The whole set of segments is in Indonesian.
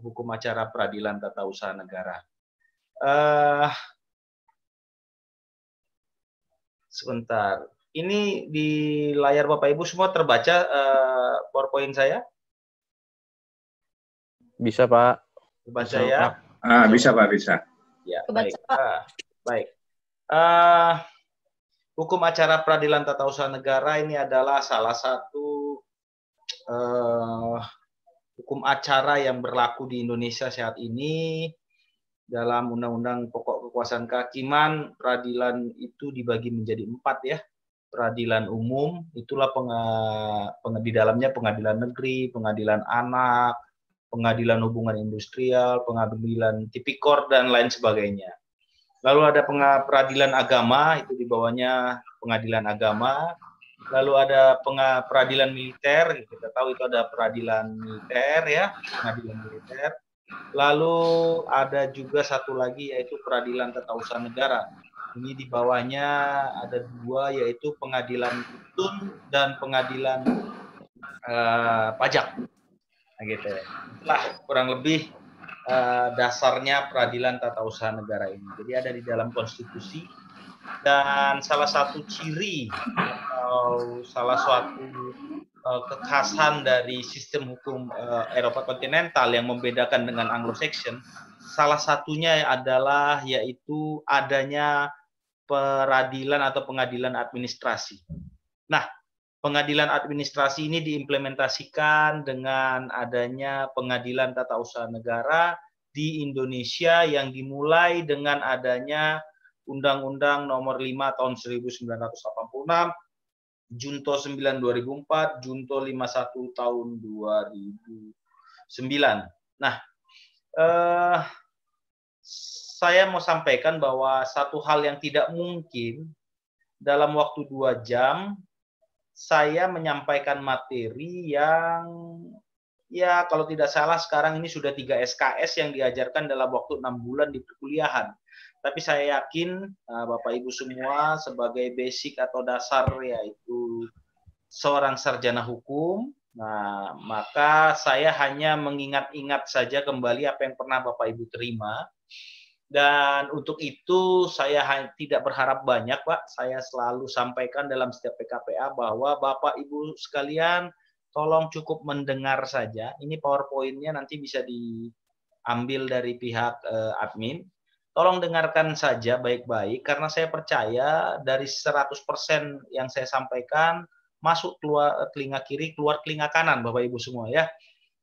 hukum acara peradilan tata usaha negara. Sebentar, ini di layar Bapak Ibu semua terbaca PowerPoint saya? Bisa, Pak. Terbaca ya? Bisa, Pak, bisa. Ya, Kebaca, baik. Pak. Baik. Hukum acara peradilan tata usaha negara ini adalah salah satu hukum acara yang berlaku di Indonesia saat ini. Dalam Undang-Undang Pokok Kekuasaan Kehakiman, peradilan itu dibagi menjadi 4 ya. Peradilan umum, itulah di dalamnya pengadilan negeri, pengadilan anak, pengadilan hubungan industrial, pengadilan tipikor, dan lain sebagainya. Lalu ada peradilan agama, itu di bawahnya pengadilan agama. Lalu ada peradilan militer, kita tahu itu ada peradilan militer ya, pengadilan militer. Lalu ada juga satu lagi yaitu peradilan tata usaha negara. Ini di bawahnya ada 2, yaitu pengadilan tun dan pengadilan pajak. Nah, gitu ya. Itulah kurang lebih dasarnya peradilan tata usaha negara ini. Jadi ada di dalam konstitusi, dan salah satu ciri atau salah satu kekhasan dari sistem hukum Eropa kontinental yang membedakan dengan Anglo-Saxon, salah satunya adalah yaitu adanya peradilan atau pengadilan administrasi. Nah, pengadilan administrasi ini diimplementasikan dengan adanya pengadilan tata usaha negara di Indonesia yang dimulai dengan adanya Undang-Undang Nomor 5 Tahun 1986, Junto 9 2004, Junto 51 Tahun 2009. Nah, saya mau sampaikan bahwa satu hal yang tidak mungkin dalam waktu 2 jam saya menyampaikan materi yang ya kalau tidak salah sekarang ini sudah 3 SKS yang diajarkan dalam waktu 6 bulan di perkuliahan. Tapi saya yakin Bapak Ibu semua sebagai basic atau dasar yaitu seorang sarjana hukum, nah maka saya hanya mengingat-ingat saja kembali apa yang pernah Bapak Ibu terima. Dan untuk itu saya tidak berharap banyak, Pak. Saya selalu sampaikan dalam setiap PKPA bahwa Bapak Ibu sekalian tolong cukup mendengar saja. Ini PowerPoint-nya nanti bisa diambil dari pihak admin. Tolong dengarkan saja baik-baik karena saya percaya dari 100% yang saya sampaikan masuk keluar telinga kiri, keluar telinga kanan Bapak Ibu semua ya.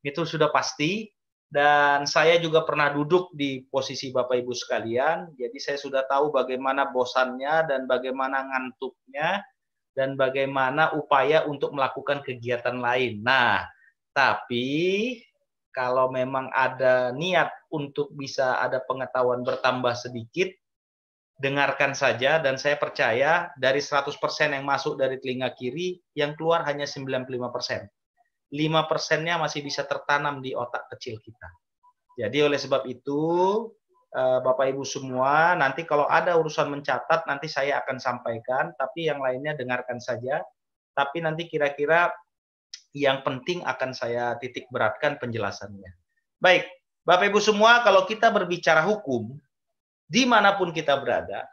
Itu sudah pasti. Dan saya juga pernah duduk di posisi Bapak Ibu sekalian, jadi saya sudah tahu bagaimana bosannya dan bagaimana ngantuknya dan bagaimana upaya untuk melakukan kegiatan lain. Nah, tapi kalau memang ada niat untuk bisa ada pengetahuan bertambah sedikit, dengarkan saja dan saya percaya dari 100% yang masuk dari telinga kiri, yang keluar hanya 95%. 5%-nya masih bisa tertanam di otak kecil kita. Jadi oleh sebab itu, Bapak Ibu semua, nanti kalau ada urusan mencatat, nanti saya akan sampaikan, tapi yang lainnya dengarkan saja. Tapi nanti kira-kira yang penting akan saya titik beratkan penjelasannya. Baik, Bapak Ibu semua, kalau kita berbicara hukum, dimanapun kita berada,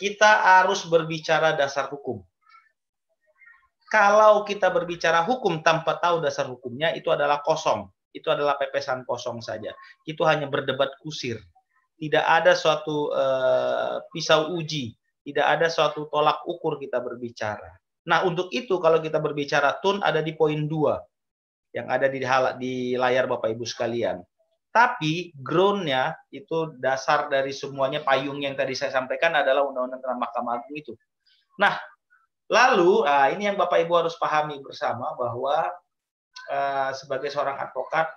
kita harus berbicara dasar hukum. Kalau kita berbicara hukum tanpa tahu dasar hukumnya, itu adalah kosong. Itu adalah pepesan kosong saja. Itu hanya berdebat kusir. Tidak ada suatu pisau uji. Tidak ada suatu tolak ukur kita berbicara. Nah, untuk itu kalau kita berbicara tun ada di poin 2. Yang ada di layar Bapak Ibu sekalian. Tapi groundnya itu dasar dari semuanya, payung yang tadi saya sampaikan adalah Undang-Undang tentang Mahkamah Agung itu. Nah, lalu, ini yang Bapak Ibu harus pahami bersama bahwa sebagai seorang advokat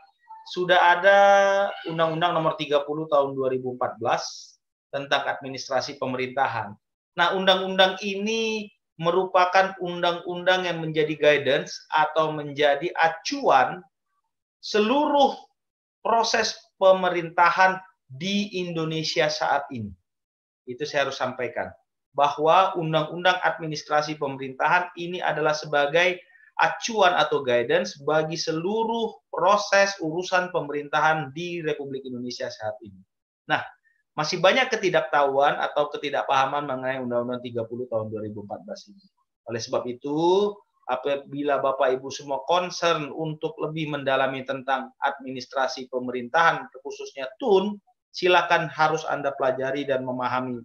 sudah ada Undang-Undang Nomor 30 Tahun 2014 tentang administrasi pemerintahan. Nah, undang-undang ini merupakan undang-undang yang menjadi guidance atau menjadi acuan seluruh proses pemerintahan di Indonesia saat ini. Itu saya harus sampaikan. Bahwa undang-undang administrasi pemerintahan ini adalah sebagai acuan atau guidance bagi seluruh proses urusan pemerintahan di Republik Indonesia saat ini. Nah, masih banyak ketidaktahuan atau ketidakpahaman mengenai Undang-Undang 30 tahun 2014 ini. Oleh sebab itu, apabila Bapak Ibu semua concern untuk lebih mendalami tentang administrasi pemerintahan, khususnya TUN, silakan harus Anda pelajari dan memahami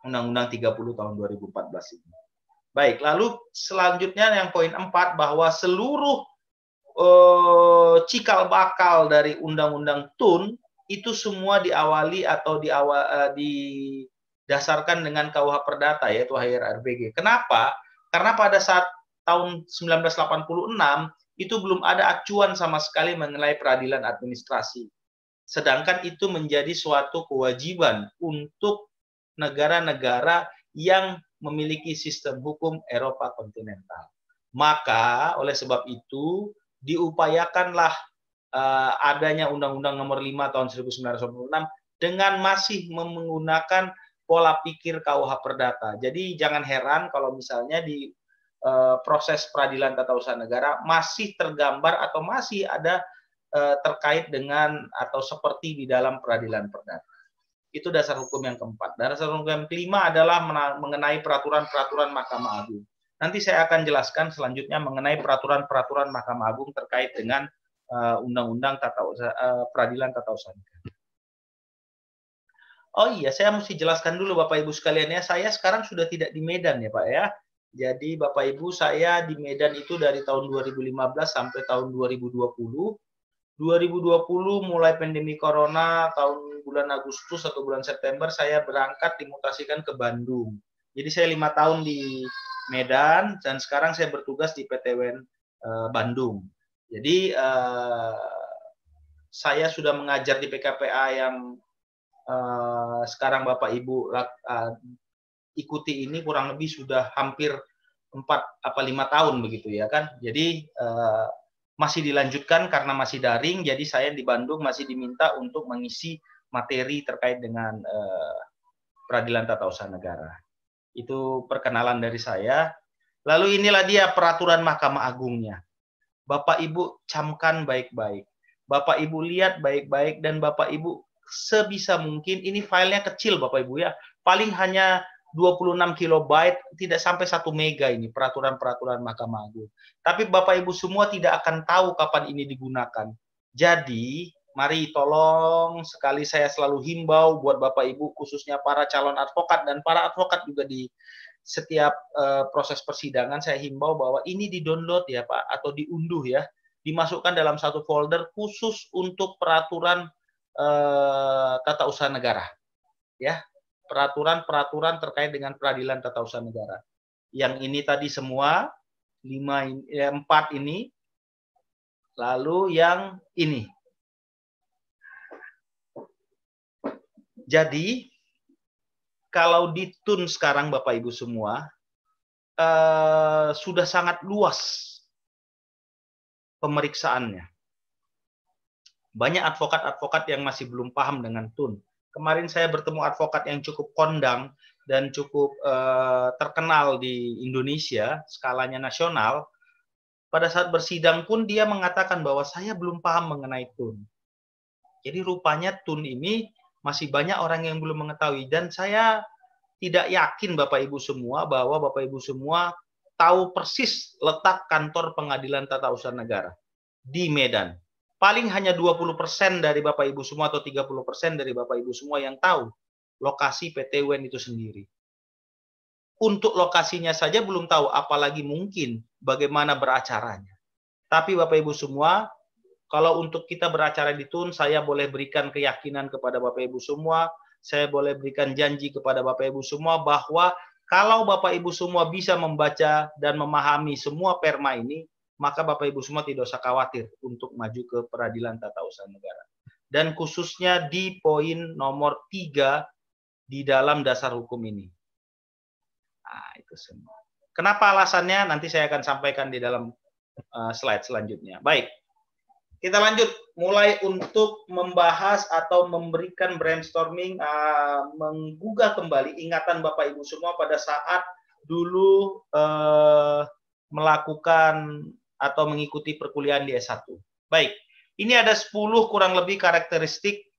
Undang-Undang 30 tahun 2014 ini. Baik, lalu selanjutnya yang poin 4, bahwa seluruh cikal bakal dari Undang-Undang TUN itu semua diawali atau didasarkan dengan KUH Perdata, yaitu HRRBG. Kenapa? Karena pada saat tahun 1986 itu belum ada acuan sama sekali mengenai peradilan administrasi. Sedangkan itu menjadi suatu kewajiban untuk negara-negara yang memiliki sistem hukum Eropa kontinental. Maka oleh sebab itu diupayakanlah adanya Undang-Undang Nomor 5 tahun 1996 dengan masih menggunakan pola pikir KUH Perdata. Jadi jangan heran kalau misalnya di proses peradilan tata usaha negara masih tergambar atau masih ada terkait dengan atau seperti di dalam peradilan perdata. Itu dasar hukum yang keempat. Dasar hukum yang kelima adalah mengenai peraturan-peraturan Mahkamah Agung. Nanti saya akan jelaskan selanjutnya mengenai peraturan-peraturan Mahkamah Agung terkait dengan Undang-Undang Peradilan Tata Usaha Negara. Oh iya, saya mesti jelaskan dulu Bapak Ibu sekalian ya. Saya sekarang sudah tidak di Medan ya Pak ya. Jadi Bapak Ibu, saya di Medan itu dari tahun 2015 sampai tahun 2020. 2020 mulai pandemi corona, tahun bulan Agustus atau bulan September saya berangkat dimutasikan ke Bandung. Jadi saya 5 tahun di Medan dan sekarang saya bertugas di PTWN Bandung. Jadi saya sudah mengajar di PKPA yang sekarang Bapak Ibu ikuti ini kurang lebih sudah hampir 4 apa 5 tahun begitu ya kan. Jadi masih dilanjutkan karena masih daring, jadi saya di Bandung masih diminta untuk mengisi materi terkait dengan peradilan tata usaha negara. Itu perkenalan dari saya. Lalu inilah dia peraturan Mahkamah Agungnya. Bapak Ibu camkan baik-baik. Bapak Ibu lihat baik-baik dan Bapak Ibu sebisa mungkin, ini filenya kecil Bapak Ibu ya, paling hanya 26 kilobyte, tidak sampai 1 mega ini peraturan-peraturan Mahkamah Agung. Tapi Bapak Ibu semua tidak akan tahu kapan ini digunakan. Jadi, mari tolong sekali saya selalu himbau buat Bapak Ibu, khususnya para calon advokat dan para advokat juga di setiap proses persidangan, saya himbau bahwa ini di-download ya Pak, atau diunduh ya, dimasukkan dalam satu folder khusus untuk peraturan tata usaha negara. Ya, peraturan-peraturan terkait dengan peradilan tata usaha negara. Yang ini tadi semua 4 ini, lalu yang ini. Jadi kalau di TUN sekarang Bapak Ibu semua sudah sangat luas pemeriksaannya. Banyak advokat-advokat yang masih belum paham dengan TUN. Kemarin saya bertemu advokat yang cukup kondang dan cukup terkenal di Indonesia, skalanya nasional. Pada saat bersidang pun dia mengatakan bahwa saya belum paham mengenai TUN. Jadi rupanya TUN ini masih banyak orang yang belum mengetahui. Dan saya tidak yakin Bapak Ibu semua bahwa Bapak Ibu semua tahu persis letak kantor pengadilan tata usaha negara di Medan. Paling hanya 20% dari Bapak Ibu semua atau 30% dari Bapak Ibu semua yang tahu lokasi PTWN itu sendiri. Untuk lokasinya saja belum tahu, apalagi mungkin bagaimana beracaranya. Tapi Bapak Ibu semua, kalau untuk kita beracara di TUN, saya boleh berikan keyakinan kepada Bapak Ibu semua, saya boleh berikan janji kepada Bapak Ibu semua bahwa kalau Bapak Ibu semua bisa membaca dan memahami semua perma ini, maka Bapak Ibu semua tidak usah khawatir untuk maju ke peradilan tata usaha negara. Dan khususnya di poin nomor 3 di dalam dasar hukum ini. Nah, itu semua. Kenapa alasannya? Nanti saya akan sampaikan di dalam slide selanjutnya. Baik, kita lanjut. Mulai untuk membahas atau memberikan brainstorming, menggugah kembali ingatan Bapak Ibu semua pada saat dulu melakukan atau mengikuti perkuliahan di S1. Baik, ini ada 10 kurang lebih karakteristik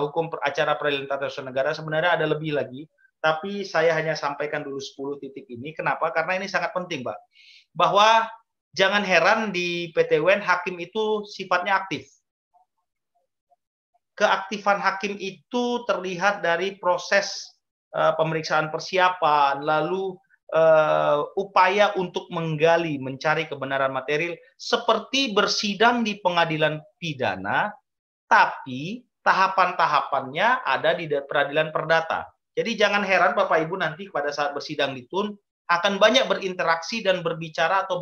hukum acara peradilan tata usaha negara. Sebenarnya ada lebih lagi, tapi saya hanya sampaikan dulu 10 titik ini. Kenapa? Karena ini sangat penting, Pak. Bahwa jangan heran di PT UN hakim itu sifatnya aktif. Keaktifan hakim itu terlihat dari proses pemeriksaan persiapan, lalu upaya untuk menggali, mencari kebenaran material, seperti bersidang di pengadilan pidana, tapi tahapan-tahapannya ada di peradilan perdata. Jadi jangan heran Bapak Ibu nanti pada saat bersidang di TUN akan banyak berinteraksi dan berbicara atau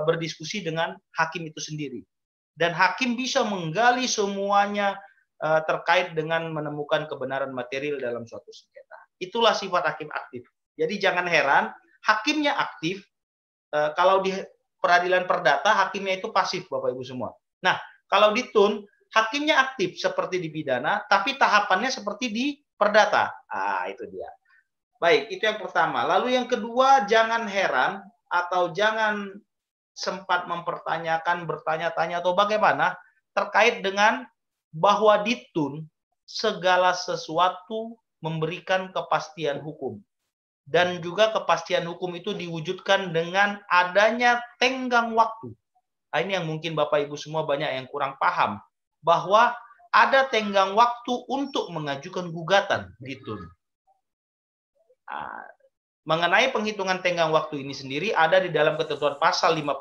berdiskusi dengan hakim itu sendiri. Dan hakim bisa menggali semuanya terkait dengan menemukan kebenaran material dalam suatu sengketa. Itulah sifat hakim aktif. Jadi jangan heran, hakimnya aktif, kalau di peradilan perdata, hakimnya itu pasif, Bapak Ibu semua. Nah, kalau di TUN, hakimnya aktif seperti di pidana, tapi tahapannya seperti di perdata. Itu dia. Baik, itu yang pertama. Lalu yang kedua, jangan heran atau jangan sempat mempertanyakan, bertanya-tanya atau bagaimana terkait dengan bahwa di TUN segala sesuatu memberikan kepastian hukum. Dan juga kepastian hukum itu diwujudkan dengan adanya tenggang waktu. Ini yang mungkin Bapak Ibu semua banyak yang kurang paham. Bahwa ada tenggang waktu untuk mengajukan gugatan di TUN. Mengenai penghitungan tenggang waktu ini sendiri ada di dalam ketentuan pasal 55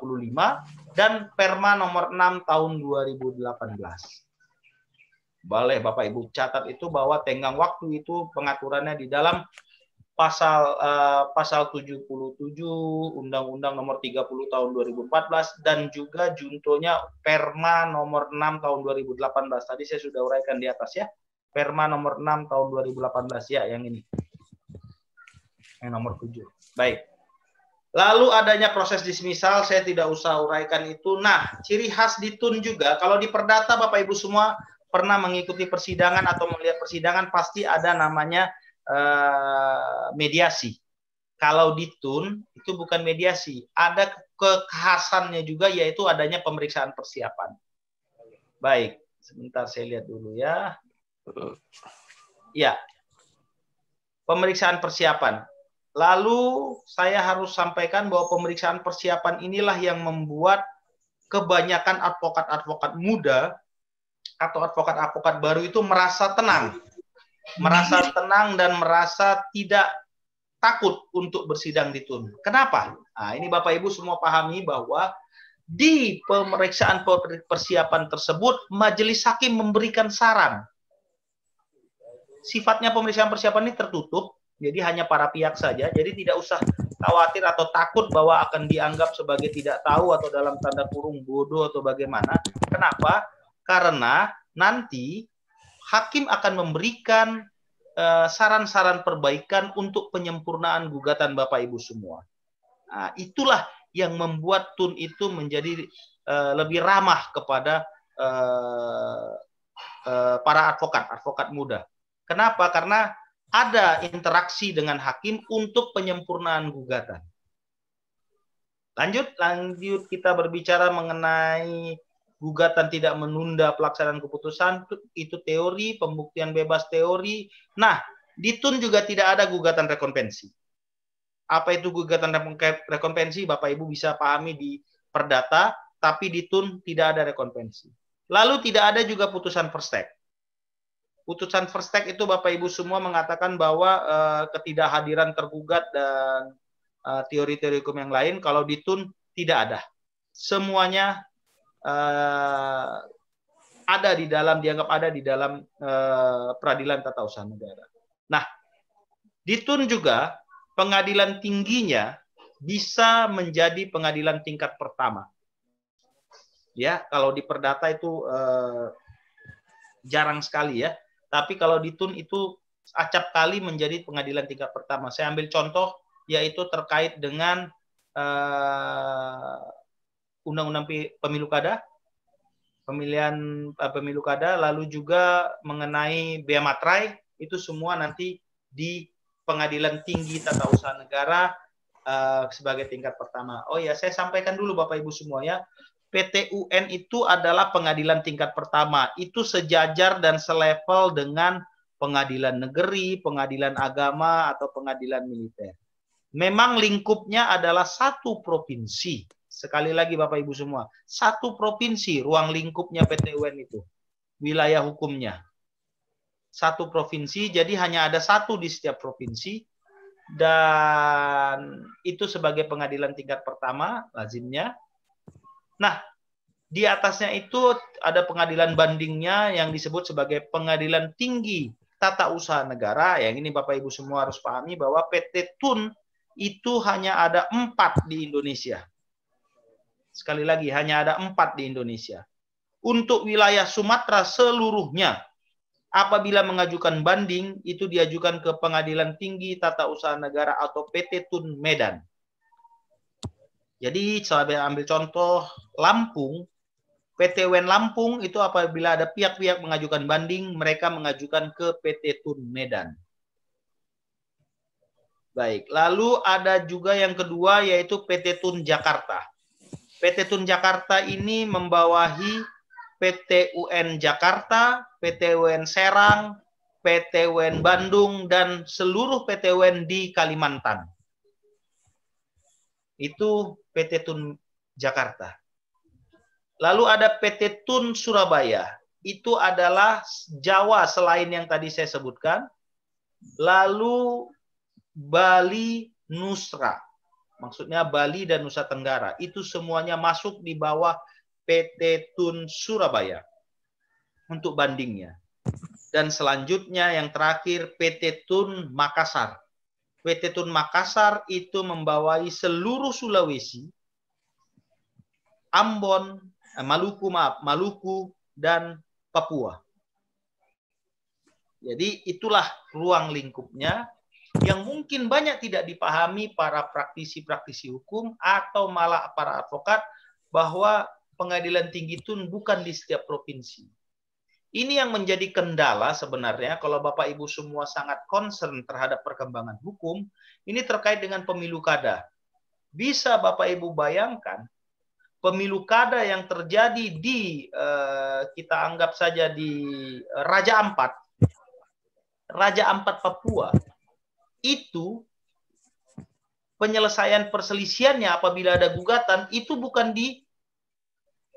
dan Perma nomor 6 tahun 2018. Boleh Bapak Ibu catat itu bahwa tenggang waktu itu pengaturannya di dalam pasal 77 Undang-Undang nomor 30 tahun 2014 dan juga juntonya Perma nomor 6 tahun 2018. Tadi saya sudah uraikan di atas ya. Perma nomor 6 tahun 2018 ya, yang ini. Yang nomor 7. Baik. Lalu adanya proses dismisal, saya tidak usah uraikan itu. Nah, ciri khas di TUN juga, kalau di perdata Bapak Ibu semua pernah mengikuti persidangan atau melihat persidangan, pasti ada namanya mediasi. Kalau di TUN itu bukan mediasi, ada kekhasannya juga, yaitu adanya pemeriksaan persiapan. Baik, sebentar saya lihat dulu ya. Ya, pemeriksaan persiapan. Lalu saya harus sampaikan bahwa pemeriksaan persiapan inilah yang membuat kebanyakan advokat-advokat muda atau advokat-advokat baru itu merasa tenang. Merasa tenang dan merasa tidak takut untuk bersidang di TUN. Kenapa? Nah, ini Bapak Ibu semua pahami bahwa di pemeriksaan persiapan tersebut majelis hakim memberikan saran. Sifatnya pemeriksaan persiapan ini tertutup, jadi hanya para pihak saja. Jadi tidak usah khawatir atau takut bahwa akan dianggap sebagai tidak tahu atau dalam tanda kurung bodoh atau bagaimana. Kenapa? Karena nanti hakim akan memberikan saran-saran perbaikan untuk penyempurnaan gugatan Bapak Ibu semua. Nah, itulah yang membuat TUN itu menjadi lebih ramah kepada para advokat muda. Kenapa? Karena ada interaksi dengan hakim untuk penyempurnaan gugatan. Lanjut kita berbicara mengenai gugatan tidak menunda pelaksanaan keputusan, itu teori, pembuktian bebas teori. Nah, di TUN juga tidak ada gugatan rekonvensi. Apa itu gugatan rekonvensi? Bapak Ibu bisa pahami di perdata, tapi di TUN tidak ada rekonvensi. Lalu tidak ada juga putusan first take. Putusan first take itu Bapak Ibu semua mengatakan bahwa ketidakhadiran tergugat dan teori-teori hukum yang lain, kalau di TUN tidak ada. Semuanya dianggap ada di dalam peradilan tata usaha negara. Nah, di TUN juga pengadilan tingginya bisa menjadi pengadilan tingkat pertama. Ya, kalau di perdata itu jarang sekali ya. Tapi kalau di TUN itu acap kali menjadi pengadilan tingkat pertama. Saya ambil contoh, yaitu terkait dengan Undang-Undang Pemilu Kada, pemilihan pemilu kada, lalu juga mengenai bea materai, itu semua nanti di Pengadilan Tinggi Tata Usaha Negara sebagai tingkat pertama. Oh ya, saya sampaikan dulu Bapak Ibu semua ya. PT UN itu adalah pengadilan tingkat pertama. Itu sejajar dan selevel dengan pengadilan negeri, pengadilan agama, atau pengadilan militer. Memang lingkupnya adalah satu provinsi. Sekali lagi Bapak Ibu semua, satu provinsi ruang lingkupnya PT UN itu. Wilayah hukumnya. Satu provinsi, jadi hanya ada satu di setiap provinsi. Dan itu sebagai pengadilan tingkat pertama, lazimnya. Nah, di atasnya itu ada pengadilan bandingnya yang disebut sebagai pengadilan tinggi tata usaha negara. Yang ini Bapak Ibu semua harus pahami bahwa PT TUN itu hanya ada 4 di Indonesia. Sekali lagi, hanya ada 4 di Indonesia. Untuk wilayah Sumatera seluruhnya, apabila mengajukan banding, itu diajukan ke Pengadilan Tinggi Tata Usaha Negara atau PT TUN Medan. Jadi saya ambil contoh Lampung, PT UN Lampung itu apabila ada pihak-pihak mengajukan banding, mereka mengajukan ke PT TUN Medan. Baik, lalu ada juga yang kedua yaitu PT TUN Jakarta. PT TUN Jakarta ini membawahi PT UN Jakarta, PT UN Serang, PT UN Bandung, dan seluruh PT UN di Kalimantan. Itu PT TUN Jakarta. Lalu ada PT TUN Surabaya. Itu adalah Jawa selain yang tadi saya sebutkan. Lalu Bali Nusra. Maksudnya Bali dan Nusa Tenggara. Itu semuanya masuk di bawah PT TUN Surabaya. Untuk bandingnya. Dan selanjutnya yang terakhir PT TUN Makassar. PT TUN Makassar itu membawahi seluruh Sulawesi, Ambon, Maluku dan Papua. Jadi itulah ruang lingkupnya yang mungkin banyak tidak dipahami para praktisi-praktisi hukum atau malah para advokat bahwa pengadilan tinggi TUN bukan di setiap provinsi. Ini yang menjadi kendala sebenarnya kalau Bapak Ibu semua sangat concern terhadap perkembangan hukum, ini terkait dengan pemilu kada. Bisa Bapak Ibu bayangkan, pemilu kada yang terjadi di, kita anggap saja di Raja Ampat Papua, itu penyelesaian perselisihannya apabila ada gugatan, itu bukan di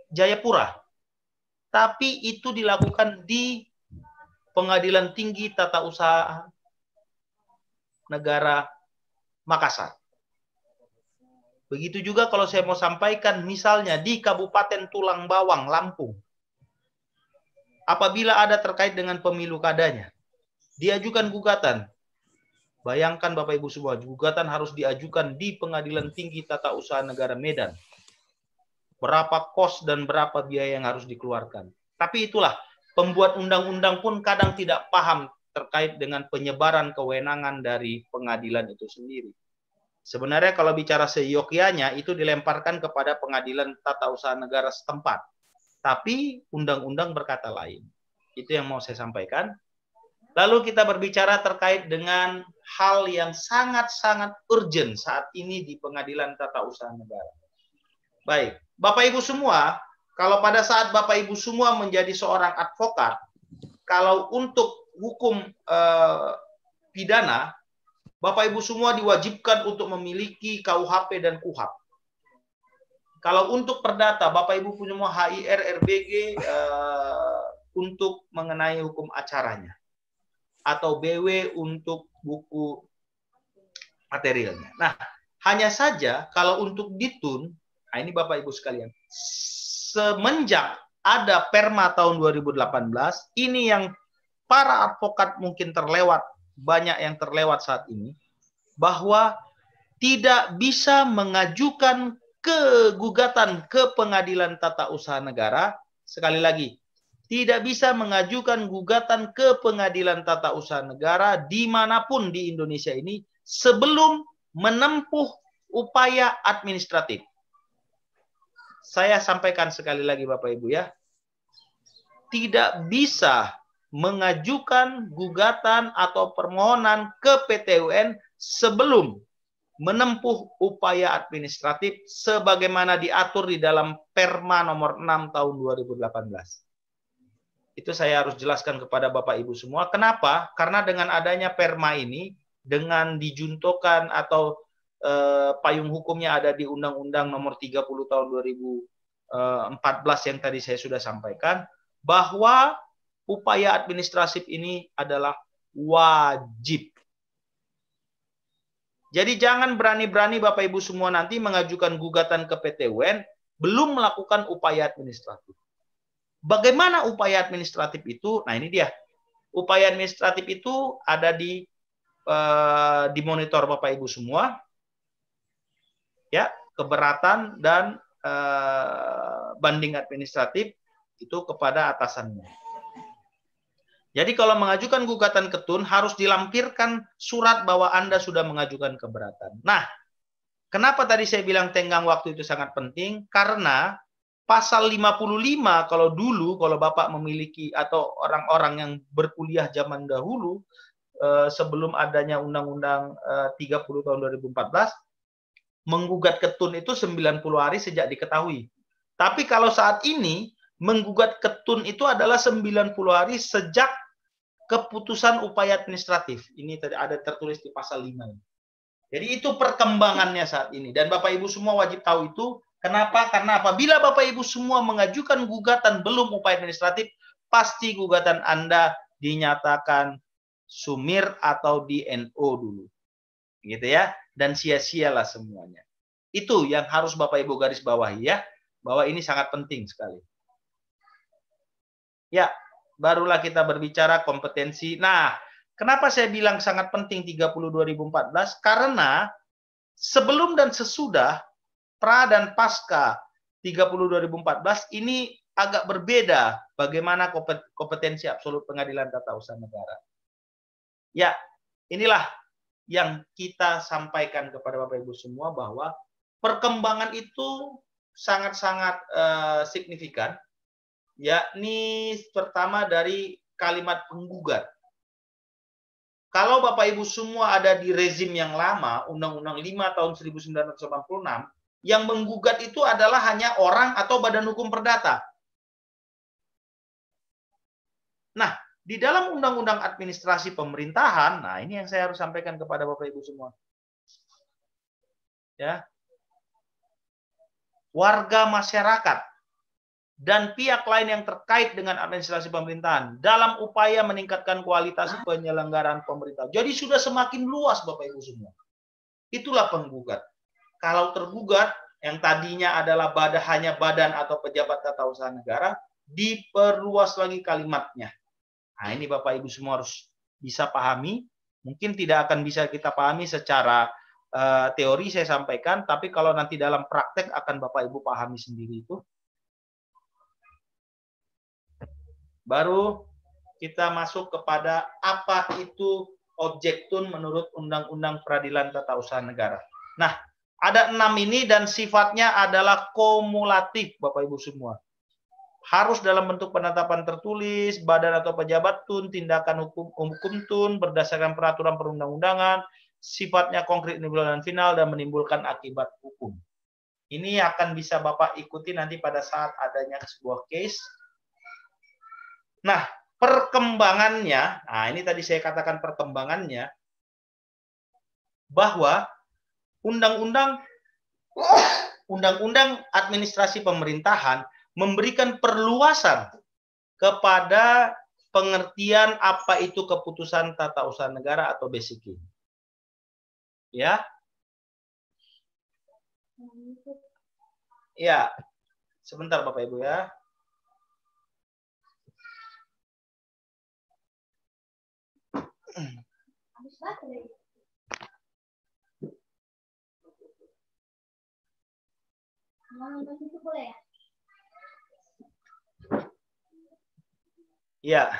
Jayapura. Tapi itu dilakukan di Pengadilan Tinggi Tata Usaha Negara Makassar. Begitu juga kalau saya mau sampaikan misalnya di Kabupaten Tulang Bawang, Lampung. Apabila ada terkait dengan pemilu kadanya, diajukan gugatan. Bayangkan Bapak Ibu semua, gugatan harus diajukan di Pengadilan Tinggi Tata Usaha Negara Medan. Berapa kos dan berapa biaya yang harus dikeluarkan. Tapi itulah, pembuat undang-undang pun kadang tidak paham terkait dengan penyebaran kewenangan dari pengadilan itu sendiri. Sebenarnya kalau bicara seyogyanya itu dilemparkan kepada Pengadilan Tata Usaha Negara setempat. Tapi undang-undang berkata lain. Itu yang mau saya sampaikan. Lalu kita berbicara terkait dengan hal yang sangat-sangat urgent saat ini di Pengadilan Tata Usaha Negara. Baik, Bapak Ibu semua, kalau pada saat Bapak Ibu semua menjadi seorang advokat, kalau untuk hukum pidana, Bapak Ibu semua diwajibkan untuk memiliki KUHP dan KUHAP. Kalau untuk perdata, Bapak Ibu punya semua HIR, RBG untuk mengenai hukum acaranya. Atau BW untuk buku materialnya. Nah, hanya saja kalau untuk ditun, nah ini Bapak Ibu sekalian, semenjak ada Perma tahun 2018, ini yang para advokat mungkin terlewat, banyak yang terlewat saat ini, bahwa tidak bisa mengajukan gugatan ke Pengadilan Tata Usaha Negara, sekali lagi, tidak bisa mengajukan gugatan ke Pengadilan Tata Usaha Negara dimanapun di Indonesia ini sebelum menempuh upaya administratif. Saya sampaikan sekali lagi Bapak Ibu ya, tidak bisa mengajukan gugatan atau permohonan ke PT UN sebelum menempuh upaya administratif sebagaimana diatur di dalam Perma nomor 6 tahun 2018. Itu saya harus jelaskan kepada Bapak Ibu semua. Kenapa? Karena dengan adanya Perma ini, dengan dijuntokan atau payung hukumnya ada di Undang-Undang nomor 30 tahun 2014 yang tadi saya sudah sampaikan, bahwa upaya administratif ini adalah wajib. Jadi jangan berani-berani Bapak Ibu semua nanti mengajukan gugatan ke PT UN belum melakukan upaya administratif. Bagaimana upaya administratif itu? Nah ini dia. Upaya administratif itu ada di monitor Bapak Ibu semua. Ya, keberatan dan banding administratif itu kepada atasannya. Jadi kalau mengajukan gugatan ketun harus dilampirkan surat bahwa Anda sudah mengajukan keberatan. Nah, kenapa tadi saya bilang tenggang waktu itu sangat penting? Karena pasal 55 kalau dulu, kalau Bapak memiliki atau orang-orang yang berkuliah zaman dahulu, sebelum adanya Undang-Undang 30 tahun 2014, menggugat ketun itu 90 hari sejak diketahui. Tapi kalau saat ini, menggugat ketun itu adalah 90 hari sejak keputusan upaya administratif. Ini tadi ada tertulis di pasal 5. Jadi itu perkembangannya saat ini. Dan Bapak Ibu semua wajib tahu itu. Kenapa? Karena apabila Bapak Ibu semua mengajukan gugatan belum upaya administratif, pasti gugatan Anda dinyatakan sumir atau di NO dulu. Gitu ya. Dan sia-sialah semuanya. Itu yang harus Bapak Ibu garis bawahi ya. Bahwa ini sangat penting sekali. Ya, barulah kita berbicara kompetensi. Nah, kenapa saya bilang sangat penting 30 2014? Karena sebelum dan sesudah pra dan pasca 30 2014 ini agak berbeda bagaimana kompetensi absolut pengadilan tata usaha negara. Ya, inilah yang kita sampaikan kepada Bapak Ibu semua bahwa perkembangan itu sangat-sangat signifikan. Yakni pertama dari kalimat penggugat. Kalau Bapak Ibu semua ada di rezim yang lama, Undang-Undang 5 tahun 1986, yang menggugat itu adalah hanya orang atau badan hukum perdata. Nah, di dalam Undang-Undang Administrasi Pemerintahan, nah ini yang saya harus sampaikan kepada Bapak Ibu semua. Ya. Warga masyarakat dan pihak lain yang terkait dengan administrasi pemerintahan dalam upaya meningkatkan kualitas penyelenggaraan pemerintah. Jadi sudah semakin luas Bapak Ibu semua. Itulah penggugat. Kalau tergugat yang tadinya adalah hanya badan atau pejabat tata usaha negara, diperluas lagi kalimatnya. Nah ini Bapak Ibu semua harus bisa pahami. Mungkin tidak akan bisa kita pahami secara teori saya sampaikan, tapi kalau nanti dalam praktek akan Bapak Ibu pahami sendiri itu. Baru kita masuk kepada apa itu objektun menurut Undang-Undang Peradilan Tata Usaha Negara. Nah, ada 6 ini dan sifatnya adalah kumulatif, Bapak Ibu semua. Harus dalam bentuk penetapan tertulis, badan atau pejabat tun, tindakan hukum tun, berdasarkan peraturan perundang-undangan, sifatnya konkret dan final, dan menimbulkan akibat hukum. Ini akan bisa Bapak ikuti nanti pada saat adanya sebuah case. Nah, perkembangannya, nah ini tadi saya katakan perkembangannya, bahwa Undang-Undang Administrasi Pemerintahan memberikan perluasan kepada pengertian apa itu keputusan tata usaha negara atau BCK. Ya. Ya. Sebentar Bapak Ibu ya. Ya,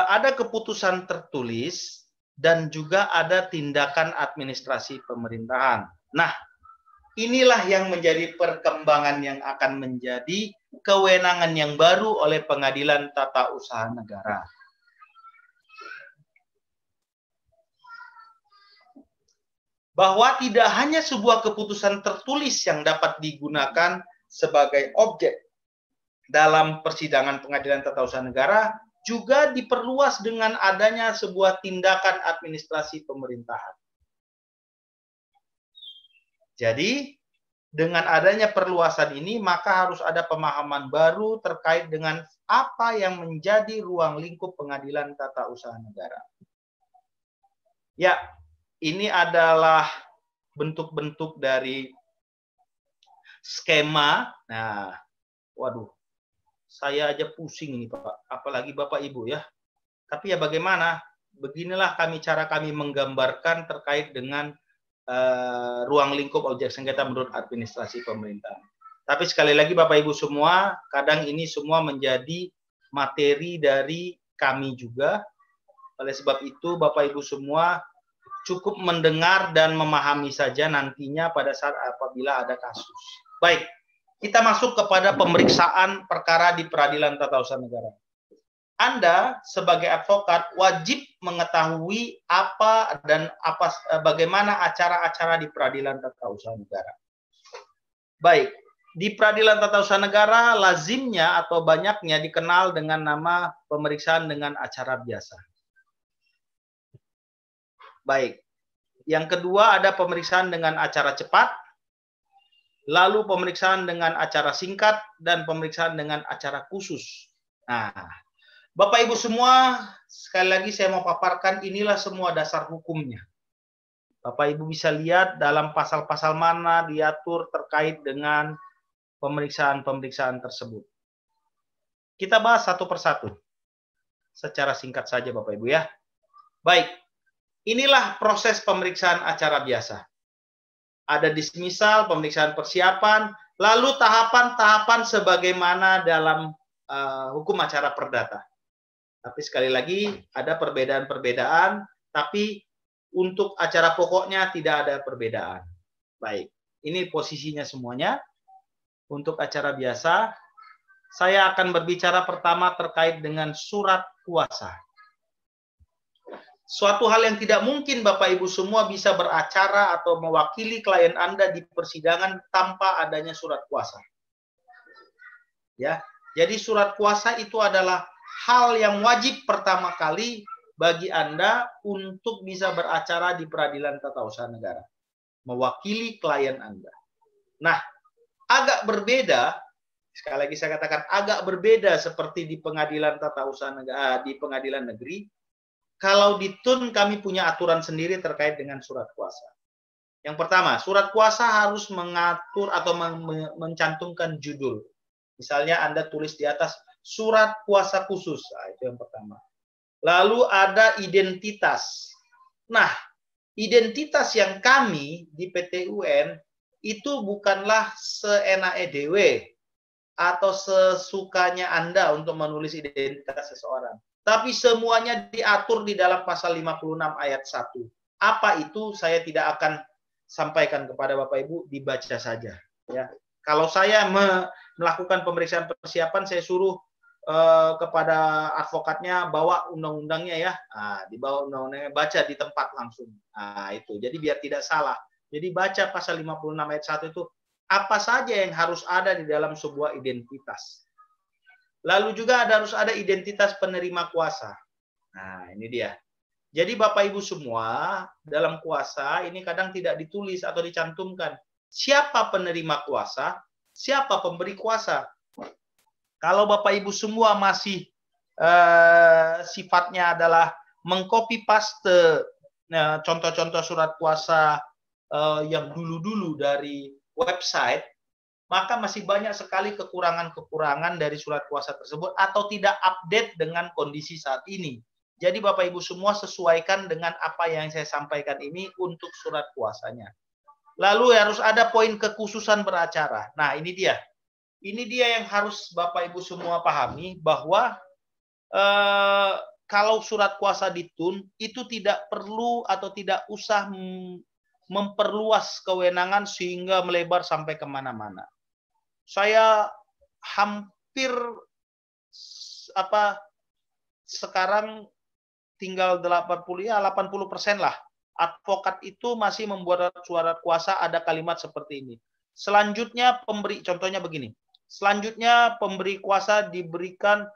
ada keputusan tertulis dan juga ada tindakan administrasi pemerintahan. Nah, inilah yang menjadi perkembangan yang akan menjadi kewenangan yang baru oleh Pengadilan Tata Usaha Negara. bahwa tidak hanya sebuah keputusan tertulis yang dapat digunakan sebagai objek dalam persidangan pengadilan tata usaha negara, juga diperluas dengan adanya sebuah tindakan administrasi pemerintahan. Jadi, dengan adanya perluasan ini, maka harus ada pemahaman baru terkait dengan apa yang menjadi ruang lingkup pengadilan tata usaha negara. Ya, ini adalah bentuk-bentuk dari skema. Nah, waduh, saya aja pusing ini Pak, apalagi Bapak Ibu ya. Tapi ya bagaimana? Beginilah cara kami menggambarkan terkait dengan ruang lingkup objek sengketa menurut administrasi pemerintah. Tapi sekali lagi Bapak Ibu semua, kadang ini semua menjadi materi dari kami juga. Oleh sebab itu Bapak Ibu semua cukup mendengar dan memahami saja nantinya pada saat apabila ada kasus. Baik, kita masuk kepada pemeriksaan perkara di Peradilan Tata Usaha Negara. Anda sebagai advokat wajib mengetahui bagaimana acara-acara di Peradilan Tata Usaha Negara. Baik, di Peradilan Tata Usaha Negara lazimnya atau banyaknya dikenal dengan nama pemeriksaan dengan acara biasa. Baik, yang kedua ada pemeriksaan dengan acara cepat, lalu pemeriksaan dengan acara singkat, dan pemeriksaan dengan acara khusus. Nah, Bapak Ibu semua, sekali lagi saya mau paparkan inilah semua dasar hukumnya. Bapak Ibu bisa lihat dalam pasal-pasal mana diatur terkait dengan pemeriksaan-pemeriksaan tersebut. Kita bahas satu persatu. Secara singkat saja Bapak Ibu ya. Baik, inilah proses pemeriksaan acara biasa. Ada dismisal, pemeriksaan persiapan, lalu tahapan-tahapan sebagaimana dalam hukum acara perdata. Tapi sekali lagi ada perbedaan-perbedaan, tapi untuk acara pokoknya tidak ada perbedaan. Baik, ini posisinya semuanya. Untuk acara biasa, saya akan berbicara pertama terkait dengan surat kuasa. Suatu hal yang tidak mungkin Bapak Ibu semua bisa beracara atau mewakili klien Anda di persidangan tanpa adanya surat kuasa. Ya, jadi surat kuasa itu adalah hal yang wajib pertama kali bagi Anda untuk bisa beracara di Peradilan Tata Usaha Negara, mewakili klien Anda. Nah, agak berbeda, sekali lagi saya katakan agak berbeda seperti di Pengadilan Tata Usaha Negara, di Pengadilan Negeri. Kalau di TUN kami punya aturan sendiri terkait dengan surat kuasa. Yang pertama, surat kuasa harus mengatur atau mencantumkan judul. Misalnya Anda tulis di atas surat kuasa khusus, nah, itu yang pertama. Lalu ada identitas. Nah, identitas yang kami di PT UN itu bukanlah seenake dewe atau sesukanya Anda untuk menulis identitas seseorang. Tapi semuanya diatur di dalam pasal 56 ayat 1. Apa itu saya tidak akan sampaikan kepada Bapak Ibu, dibaca saja. Ya. Kalau saya melakukan pemeriksaan persiapan, saya suruh kepada advokatnya bawa undang-undangnya ya. Nah, dibawa undang-undangnya, baca di tempat langsung. Nah, itu. Jadi biar tidak salah. Jadi baca pasal 56 ayat 1 itu apa saja yang harus ada di dalam sebuah identitas. Lalu juga harus ada identitas penerima kuasa. Nah, ini dia. Jadi Bapak Ibu semua, dalam kuasa ini kadang tidak ditulis atau dicantumkan. Siapa penerima kuasa, siapa pemberi kuasa. Kalau Bapak Ibu semua masih sifatnya adalah mengcopy paste contoh-contoh surat kuasa yang dulu-dulu dari website, maka masih banyak sekali kekurangan-kekurangan dari surat kuasa tersebut atau tidak update dengan kondisi saat ini. Jadi Bapak Ibu semua sesuaikan dengan apa yang saya sampaikan ini untuk surat kuasanya. Lalu harus ada poin kekhususan beracara. Nah, ini dia. Ini dia yang harus Bapak Ibu semua pahami bahwa kalau surat kuasa ditun itu tidak perlu atau tidak usah memperluas kewenangan sehingga melebar sampai kemana-mana. Saya hampir sekarang tinggal 80% lah advokat itu masih membuat surat kuasa ada kalimat seperti ini. Selanjutnya contohnya begini. Selanjutnya pemberi kuasa diberikan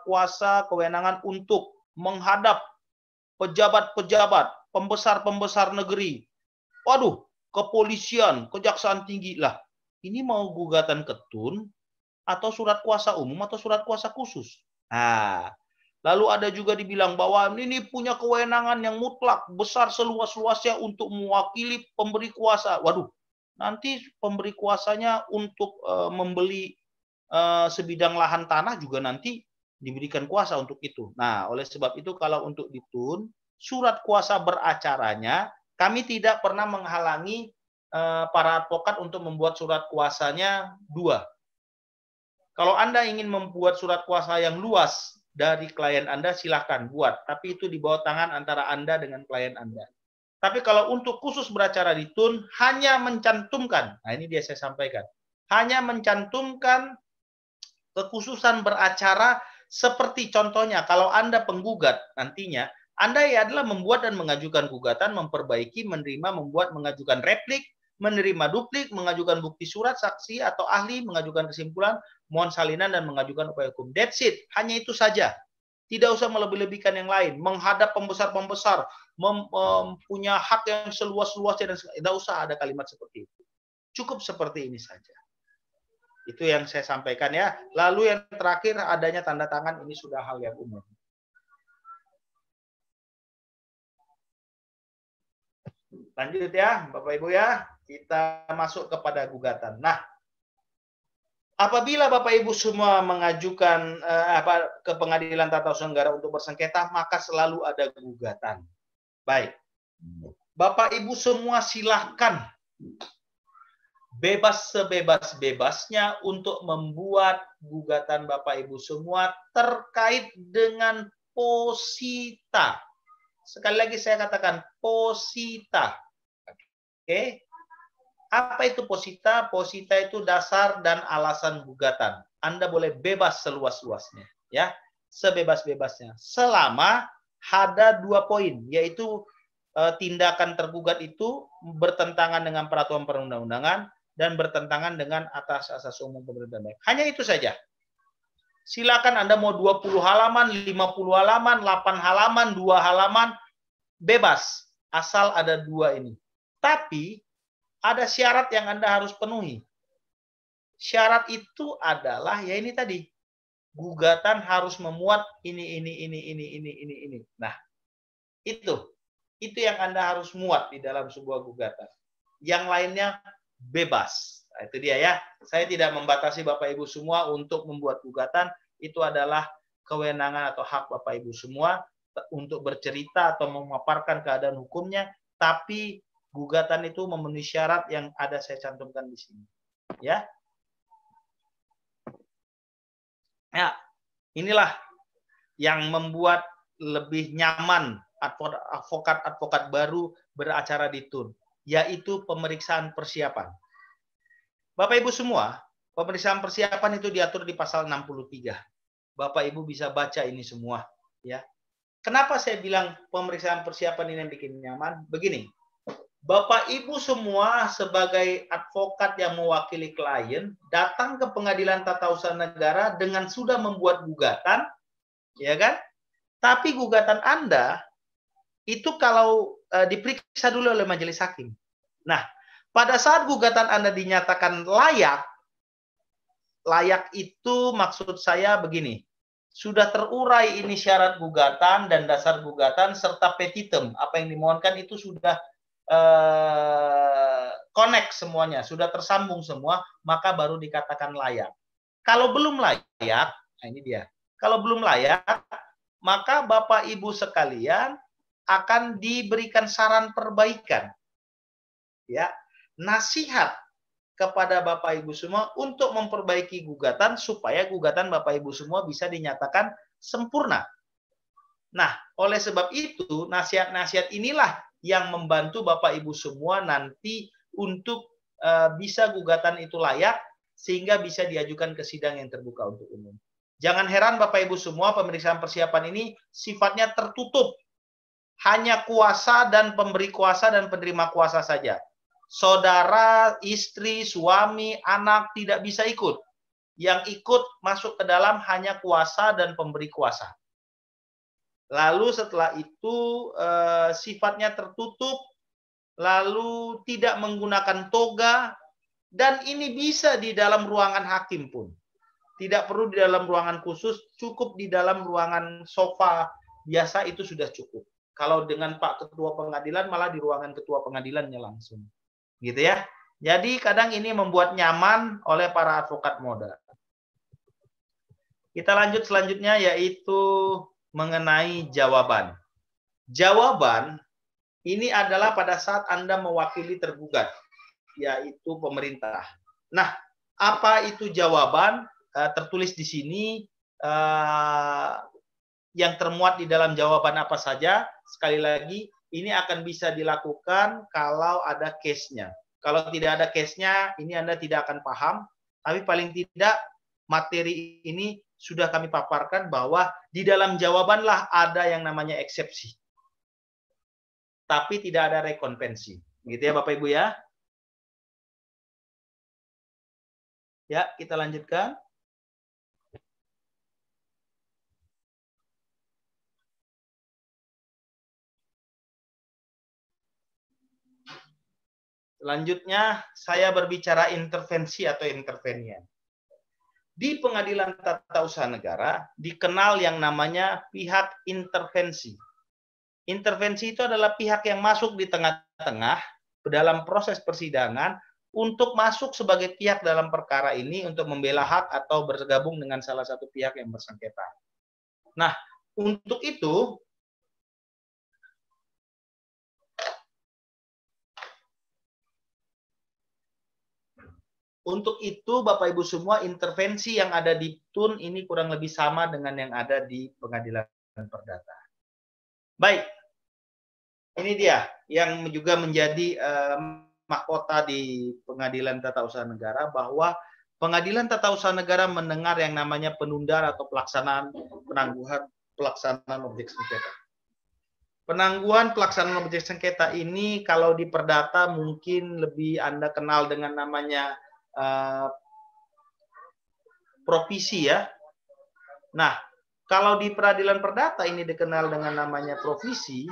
kuasa kewenangan untuk menghadap pejabat-pejabat, pembesar-pembesar negeri. Waduh, kepolisian, kejaksaan tinggi lah. Ini mau gugatan ketun atau surat kuasa umum atau surat kuasa khusus. Nah, lalu ada juga dibilang bahwa ini punya kewenangan yang mutlak, besar seluas-luasnya untuk mewakili pemberi kuasa. Waduh, nanti pemberi kuasanya untuk membeli sebidang lahan tanah juga nanti diberikan kuasa untuk itu. Nah, oleh sebab itu kalau untuk ditun, surat kuasa beracaranya, kami tidak pernah menghalangi para advokat untuk membuat surat kuasanya 2. Kalau Anda ingin membuat surat kuasa yang luas dari klien Anda, silahkan buat. Tapi itu di bawah tangan antara Anda dengan klien Anda. Tapi kalau untuk khusus beracara di TUN, hanya mencantumkan, nah ini dia saya sampaikan, hanya mencantumkan kekhususan beracara seperti contohnya, kalau Anda penggugat nantinya, Anda ya adalah membuat dan mengajukan gugatan, memperbaiki, menerima, membuat, mengajukan replik, menerima duplik, mengajukan bukti surat, saksi atau ahli, mengajukan kesimpulan, mohon salinan, dan mengajukan upaya hukum. That's it. Hanya itu saja. Tidak usah melebih-lebihkan yang lain. Menghadap pembesar-pembesar, punya hak yang seluas-luasnya, dan tidak usah ada kalimat seperti itu. Cukup seperti ini saja. Itu yang saya sampaikan ya. Lalu yang terakhir adanya tanda tangan, ini sudah hal yang umum. Lanjut ya, Bapak Ibu ya. Kita masuk kepada gugatan. Nah, apabila Bapak Ibu semua mengajukan ke Pengadilan Tata Usaha Negara untuk bersengketa, maka selalu ada gugatan. Baik. Bapak Ibu semua silahkan bebas sebebas-bebasnya untuk membuat gugatan Bapak Ibu semua terkait dengan posita. Sekali lagi saya katakan posita. Oke. Apa itu posita? Posita itu dasar dan alasan gugatan. Anda boleh bebas seluas-luasnya, ya, sebebas-bebasnya. Selama ada 2 poin, yaitu tindakan tergugat itu bertentangan dengan peraturan perundang-undangan dan bertentangan dengan asas umum pemerintahan baik. Hanya itu saja. Silakan Anda mau 20 halaman, 50 halaman, 8 halaman, 2 halaman, bebas. Asal ada 2 ini. Tapi ada syarat yang Anda harus penuhi. Syarat itu adalah ya ini tadi. Gugatan harus memuat ini. Nah, itu yang Anda harus muat di dalam sebuah gugatan. Yang lainnya bebas. Nah, itu dia ya. Saya tidak membatasi Bapak Ibu semua untuk membuat gugatan. Itu adalah kewenangan atau hak Bapak Ibu semua untuk bercerita atau memaparkan keadaan hukumnya. Tapi gugatan itu memenuhi syarat yang ada saya cantumkan di sini. Ya. Ya, inilah yang membuat lebih nyaman advokat-advokat baru beracara di TUN, yaitu pemeriksaan persiapan. Bapak Ibu semua, pemeriksaan persiapan itu diatur di pasal 63. Bapak Ibu bisa baca ini semua, ya. Kenapa saya bilang pemeriksaan persiapan ini yang bikin nyaman? Begini. Bapak Ibu semua sebagai advokat yang mewakili klien datang ke Pengadilan Tata Usaha Negara dengan sudah membuat gugatan, ya kan? Tapi gugatan Anda itu kalau diperiksa dulu oleh majelis hakim. Nah, pada saat gugatan Anda dinyatakan layak itu maksud saya begini, sudah terurai ini syarat gugatan dan dasar gugatan serta petitum, apa yang dimohonkan itu sudah connect semuanya, sudah tersambung semua, maka baru dikatakan layak. Kalau belum layak, nah ini dia. Kalau belum layak, maka Bapak Ibu sekalian akan diberikan saran perbaikan. Ya, nasihat kepada Bapak Ibu semua untuk memperbaiki gugatan supaya gugatan Bapak Ibu semua bisa dinyatakan sempurna. Nah, oleh sebab itu, nasihat-nasihat inilah yang membantu Bapak Ibu semua nanti untuk bisa gugatan itu layak sehingga bisa diajukan ke sidang yang terbuka untuk umum. Jangan heran Bapak Ibu semua, pemeriksaan persiapan ini sifatnya tertutup. hanya kuasa dan pemberi kuasa dan penerima kuasa saja. Saudara, istri, suami, anak tidak bisa ikut. Yang ikut masuk ke dalam hanya kuasa dan pemberi kuasa. Lalu setelah itu sifatnya tertutup, lalu tidak menggunakan toga, dan ini bisa di dalam ruangan hakim pun. Tidak perlu di dalam ruangan khusus, cukup di dalam ruangan sofa biasa itu sudah cukup. Kalau dengan Pak Ketua Pengadilan, malah di ruangan Ketua Pengadilannya langsung. Gitu ya. Jadi kadang ini membuat nyaman oleh para advokat muda. Kita lanjut selanjutnya, yaitu mengenai jawaban. Jawaban ini adalah pada saat Anda mewakili tergugat, yaitu pemerintah. Nah, apa itu jawaban? Tertulis di sini yang termuat di dalam jawaban apa saja. Sekali lagi, ini akan bisa dilakukan kalau ada case-nya. Kalau tidak ada case-nya, ini Anda tidak akan paham. Tapi paling tidak materi ini sudah kami paparkan bahwa di dalam jawabanlah ada yang namanya eksepsi. Tapi tidak ada rekonvensi. Gitu ya Bapak Ibu ya. Ya, kita lanjutkan. Selanjutnya, saya berbicara intervensi atau intervenian. Di Pengadilan Tata Usaha Negara, dikenal yang namanya pihak intervensi. Intervensi itu adalah pihak yang masuk di tengah-tengah dalam proses persidangan untuk masuk sebagai pihak dalam perkara ini untuk membela hak atau bergabung dengan salah satu pihak yang bersengketa. Nah, untuk itu Bapak Ibu semua, intervensi yang ada di TUN ini kurang lebih sama dengan yang ada di Pengadilan Perdata. Baik, ini dia yang juga menjadi mahkota di Pengadilan Tata Usaha Negara, bahwa Pengadilan Tata Usaha Negara mendengar yang namanya penundaan atau penangguhan pelaksanaan objek sengketa. Penangguhan pelaksanaan objek sengketa ini kalau di Perdata mungkin lebih Anda kenal dengan namanya provisi ya. Nah, kalau di Peradilan Perdata ini dikenal dengan namanya provisi.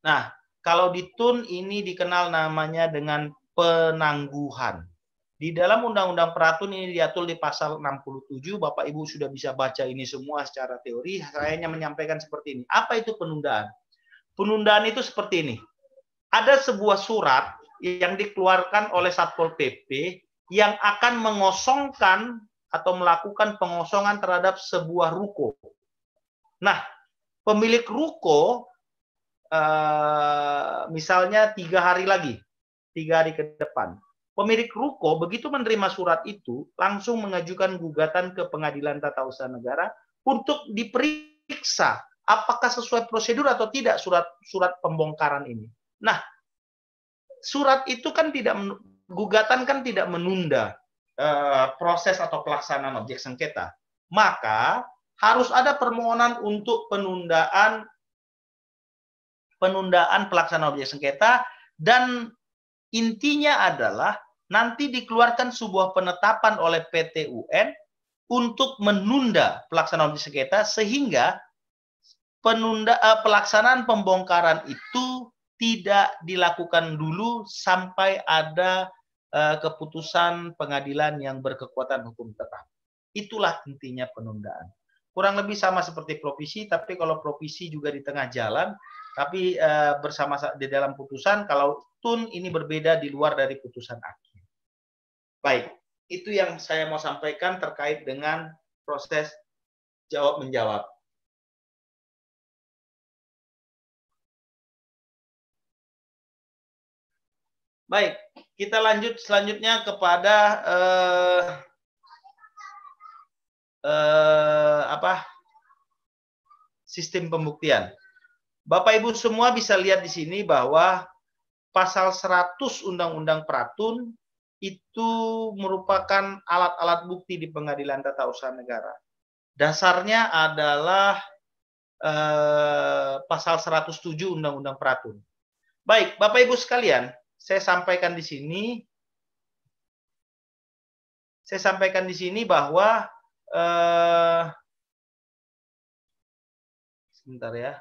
Nah, kalau di TUN ini dikenal namanya dengan penangguhan. Di dalam Undang-Undang Peratun ini diatur di pasal 67, Bapak Ibu sudah bisa baca ini semua secara teori, saya hanya menyampaikan seperti ini. Apa itu penundaan? Penundaan itu seperti ini. Ada sebuah surat yang dikeluarkan oleh Satpol PP yang akan mengosongkan atau melakukan pengosongan terhadap sebuah ruko. Nah, pemilik ruko misalnya 3 hari lagi, 3 hari ke depan. Pemilik ruko begitu menerima surat itu langsung mengajukan gugatan ke Pengadilan Tata Usaha Negara untuk diperiksa apakah sesuai prosedur atau tidak surat pembongkaran ini. Nah, surat itu kan gugatan kan tidak menunda proses atau pelaksanaan objek sengketa. Maka harus ada permohonan untuk penundaan pelaksanaan objek sengketa, dan intinya adalah nanti dikeluarkan sebuah penetapan oleh PT UN untuk menunda pelaksanaan objek sengketa sehingga pelaksanaan pembongkaran itu tidak dilakukan dulu sampai ada keputusan pengadilan yang berkekuatan hukum tetap. Itulah intinya penundaan. Kurang lebih sama seperti provisi, tapi kalau provisi juga di tengah jalan, tapi bersama di dalam putusan. Kalau TUN ini berbeda di luar dari putusan akhir. Baik, itu yang saya mau sampaikan terkait dengan proses jawab-menjawab. Baik, kita lanjut selanjutnya kepada sistem pembuktian. Bapak Ibu semua bisa lihat di sini bahwa pasal 100 Undang-Undang Peratun itu merupakan alat-alat bukti di pengadilan tata usaha negara. Dasarnya adalah pasal 107 Undang-Undang Peratun. Baik, Bapak Ibu sekalian, saya sampaikan di sini bahwa sebentar ya.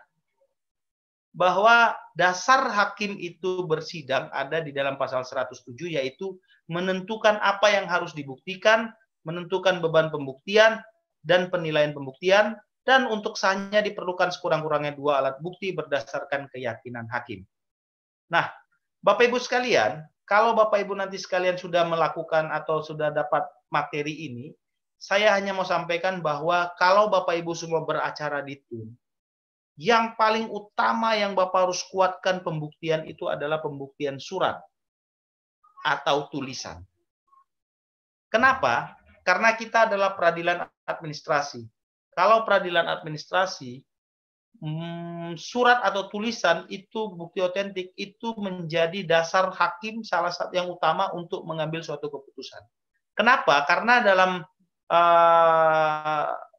Bahwa dasar hakim itu bersidang ada di dalam pasal 107, yaitu menentukan apa yang harus dibuktikan, menentukan beban pembuktian dan penilaian pembuktian, dan untuk sahnya diperlukan sekurang-kurangnya 2 alat bukti berdasarkan keyakinan hakim. Nah, Bapak Ibu sekalian, kalau Bapak Ibu nanti sekalian sudah melakukan atau sudah dapat materi ini, saya hanya mau sampaikan bahwa kalau Bapak Ibu semua beracara di TUN, yang paling utama yang Bapak harus kuatkan pembuktian itu adalah pembuktian surat atau tulisan. Kenapa? Karena kita adalah peradilan administrasi. Kalau peradilan administrasi, surat atau tulisan itu bukti otentik itu menjadi dasar hakim salah satu yang utama untuk mengambil suatu keputusan. Kenapa? Karena dalam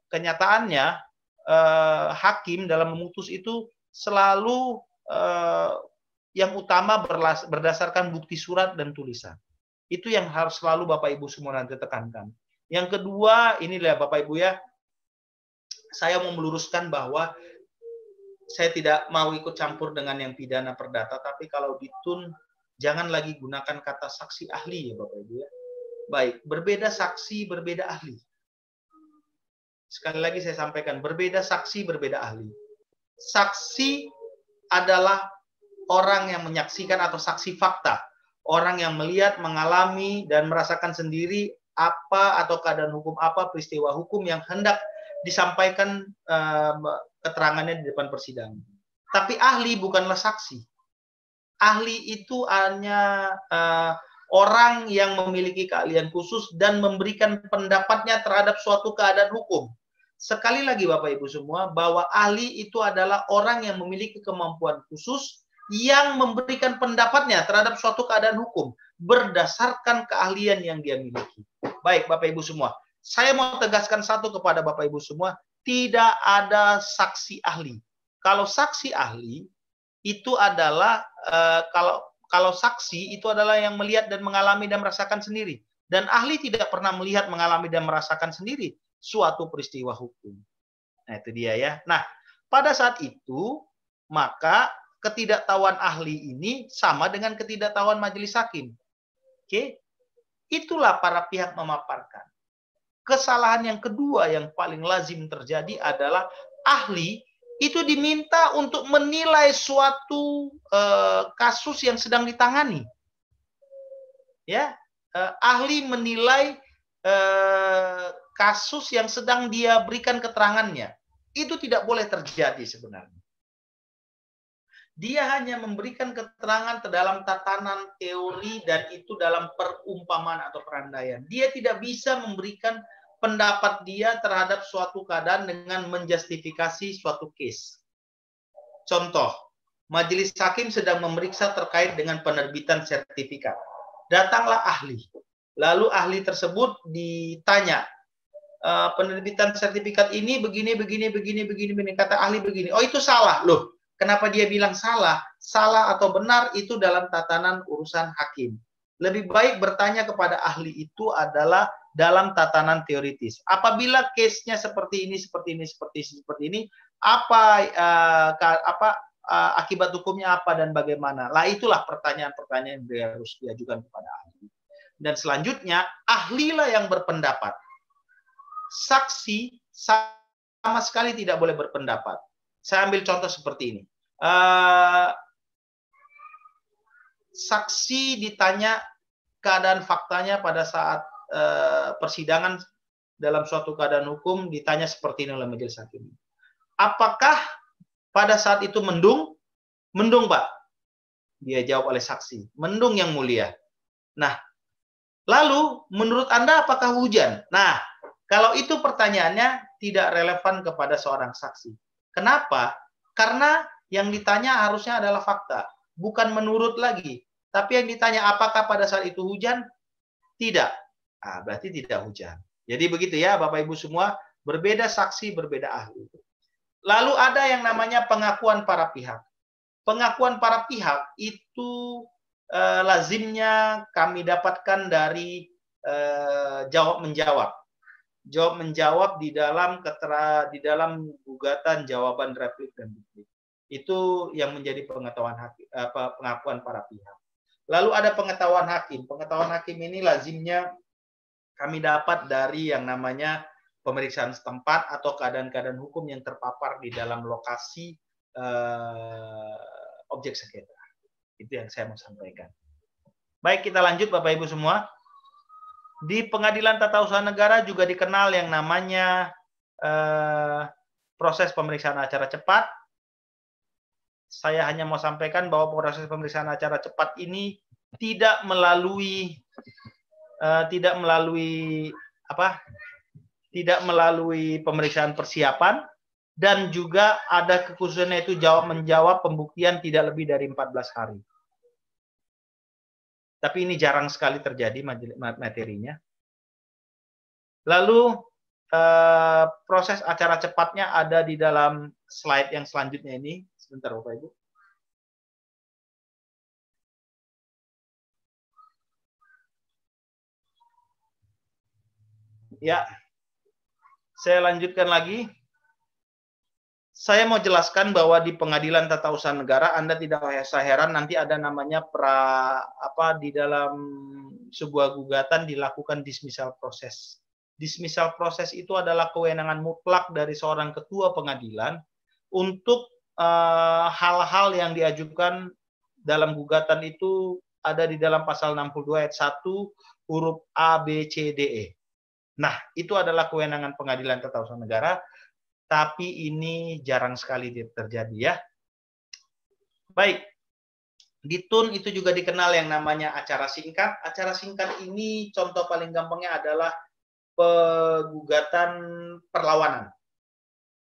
kenyataannya hakim dalam memutus itu selalu yang utama berdasarkan bukti surat dan tulisan. Itu yang harus selalu Bapak Ibu semua nanti tekankan. Yang kedua, inilah Bapak Ibu ya, saya mau meluruskan bahwa saya tidak mau ikut campur dengan yang pidana perdata, tapi kalau di TUN jangan lagi gunakan kata saksi ahli ya Bapak Ibu ya. Baik, berbeda saksi, berbeda ahli. Sekali lagi saya sampaikan, berbeda saksi, berbeda ahli. Saksi adalah orang yang menyaksikan atau saksi fakta. Orang yang melihat, mengalami, dan merasakan sendiri apa atau keadaan hukum apa, peristiwa hukum yang hendak disampaikan keterangannya di depan persidangan. Tapi ahli bukanlah saksi. Ahli itu hanya orang yang memiliki keahlian khusus dan memberikan pendapatnya terhadap suatu keadaan hukum. Sekali lagi Bapak Ibu semua, bahwa ahli itu adalah orang yang memiliki kemampuan khusus yang memberikan pendapatnya terhadap suatu keadaan hukum berdasarkan keahlian yang dia miliki. Baik Bapak Ibu semua, saya mau tegaskan satu kepada Bapak Ibu semua, tidak ada saksi ahli. Kalau saksi ahli itu adalah kalau saksi itu adalah yang melihat dan mengalami dan merasakan sendiri. Dan ahli tidak pernah melihat, mengalami dan merasakan sendiri suatu peristiwa hukum. Nah, itu dia ya. Nah, pada saat itu maka ketidaktahuan ahli ini sama dengan ketidaktahuan majelis hakim. Oke? Itulah para pihak memaparkan. Kesalahan yang kedua yang paling lazim terjadi adalah ahli itu diminta untuk menilai suatu kasus yang sedang ditangani. Ya, ahli menilai kasus yang sedang dia berikan keterangannya. Itu tidak boleh terjadi sebenarnya. Dia hanya memberikan keterangan dalam tatanan teori dan itu dalam perumpamaan atau perandaian. Dia tidak bisa memberikan pendapat dia terhadap suatu keadaan dengan menjustifikasi suatu case. Contoh, majelis hakim sedang memeriksa terkait dengan penerbitan sertifikat. Datanglah ahli. Lalu ahli tersebut ditanya, penerbitan sertifikat ini begini. Kata ahli begini. Oh, itu salah. Loh, kenapa dia bilang salah? Salah atau benar itu dalam tatanan urusan hakim. Lebih baik bertanya kepada ahli itu adalah dalam tatanan teoritis. Apabila case-nya seperti ini, akibat hukumnya apa dan bagaimana? Lah itulah pertanyaan-pertanyaan yang harus diajukan kepada ahli. Dan selanjutnya ahlilah yang berpendapat. Saksi sama sekali tidak boleh berpendapat. Saya ambil contoh seperti ini. Saksi ditanya keadaan faktanya pada saat persidangan dalam suatu keadaan hukum, ditanya seperti ini oleh majelis hakim. Apakah pada saat itu mendung? Mendung, Pak. Dia jawab oleh saksi. Mendung yang mulia. Nah, lalu menurut Anda apakah hujan? Nah, kalau itu pertanyaannya tidak relevan kepada seorang saksi. Kenapa? Karena yang ditanya harusnya adalah fakta. Bukan menurut lagi. Tapi yang ditanya apakah pada saat itu hujan? Tidak. Nah, berarti tidak hujan. Jadi begitu ya Bapak Ibu semua, berbeda saksi, berbeda ahli. Lalu ada yang namanya pengakuan para pihak. Pengakuan para pihak itu lazimnya kami dapatkan dari jawab-menjawab. Jawab-menjawab di dalam gugatan jawaban replik dan duplik. Itu yang menjadi pengakuan para pihak. Lalu ada pengetahuan hakim. Pengetahuan hakim ini lazimnya kami dapat dari yang namanya pemeriksaan setempat atau keadaan-keadaan hukum yang terpapar di dalam lokasi objek sengketa. Itu yang saya mau sampaikan. Baik, kita lanjut Bapak Ibu semua. Di Pengadilan Tata Usaha Negara juga dikenal yang namanya proses pemeriksaan acara cepat. Saya hanya mau sampaikan bahwa proses pemeriksaan acara cepat ini tidak melalui pemeriksaan persiapan, dan juga ada kekhususannya itu jawab-menjawab pembuktian tidak lebih dari 14 hari. Tapi ini jarang sekali terjadi materinya. Lalu proses acara cepatnya ada di dalam slide yang selanjutnya ini. Sebentar Bapak Ibu. Ya, saya lanjutkan lagi. Saya mau jelaskan bahwa di Pengadilan Tata Usaha Negara Anda tidak usah heran nanti ada namanya di dalam sebuah gugatan dilakukan dismissal proses. Dismissal proses itu adalah kewenangan mutlak dari seorang ketua pengadilan untuk hal-hal yang diajukan dalam gugatan itu ada di dalam pasal 62 ayat 1 huruf A, B, C, D, E. Nah, itu adalah kewenangan Pengadilan Tata Usaha Negara, tapi ini jarang sekali terjadi ya. Baik, di TUN itu juga dikenal yang namanya acara singkat. Acara singkat ini contoh paling gampangnya adalah gugatan perlawanan.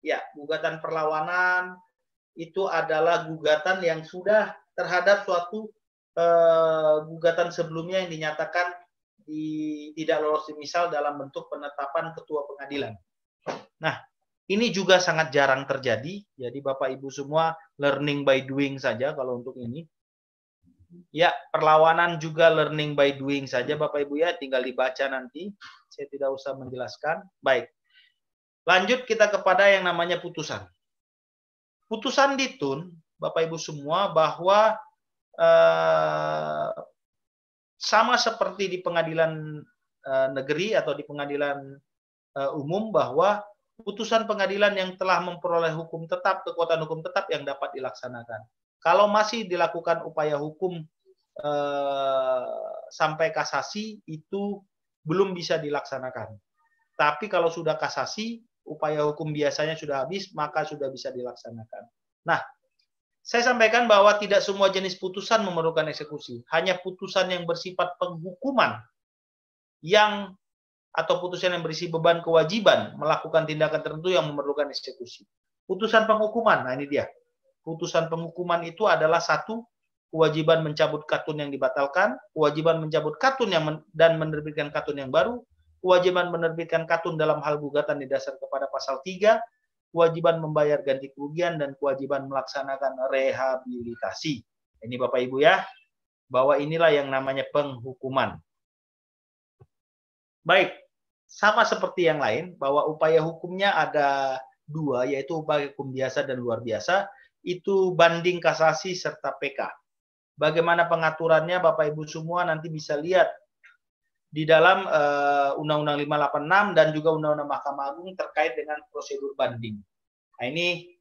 Ya, gugatan perlawanan itu adalah gugatan yang sudah terhadap suatu gugatan sebelumnya yang dinyatakan tidak lolos dismissal dalam bentuk penetapan ketua pengadilan. Nah, ini juga sangat jarang terjadi. Jadi Bapak Ibu semua learning by doing saja kalau untuk ini. Ya, perlawanan juga learning by doing saja Bapak Ibu ya, tinggal dibaca nanti. Saya tidak usah menjelaskan. Baik. Lanjut kita kepada yang namanya putusan. Putusan di TUN, Bapak Ibu semua, bahwa sama seperti di pengadilan negeri atau di pengadilan umum, bahwa putusan pengadilan yang telah memperoleh hukum tetap, kekuatan hukum tetap yang dapat dilaksanakan. Kalau masih dilakukan upaya hukum sampai kasasi, itu belum bisa dilaksanakan. Tapi kalau sudah kasasi, upaya hukum biasanya sudah habis, maka sudah bisa dilaksanakan. Nah, saya sampaikan bahwa tidak semua jenis putusan memerlukan eksekusi. Hanya putusan yang bersifat penghukuman atau putusan yang berisi beban kewajiban melakukan tindakan tertentu yang memerlukan eksekusi. Putusan penghukuman, nah ini dia. Putusan penghukuman itu adalah satu, kewajiban mencabut katun yang dibatalkan, kewajiban mencabut katun dan menerbitkan katun yang baru, kewajiban menerbitkan katun dalam hal gugatan didasar kepada pasal 3, kewajiban membayar ganti kerugian, dan kewajiban melaksanakan rehabilitasi. Ini Bapak Ibu ya, bahwa inilah yang namanya penghukuman. Baik, sama seperti yang lain, bahwa upaya hukumnya ada dua, yaitu upaya hukum biasa dan luar biasa, itu banding kasasi serta PK. Bagaimana pengaturannya Bapak Ibu semua nanti bisa lihat di dalam Undang-Undang 586 dan juga Undang-Undang Mahkamah Agung terkait dengan prosedur banding. Nah, ini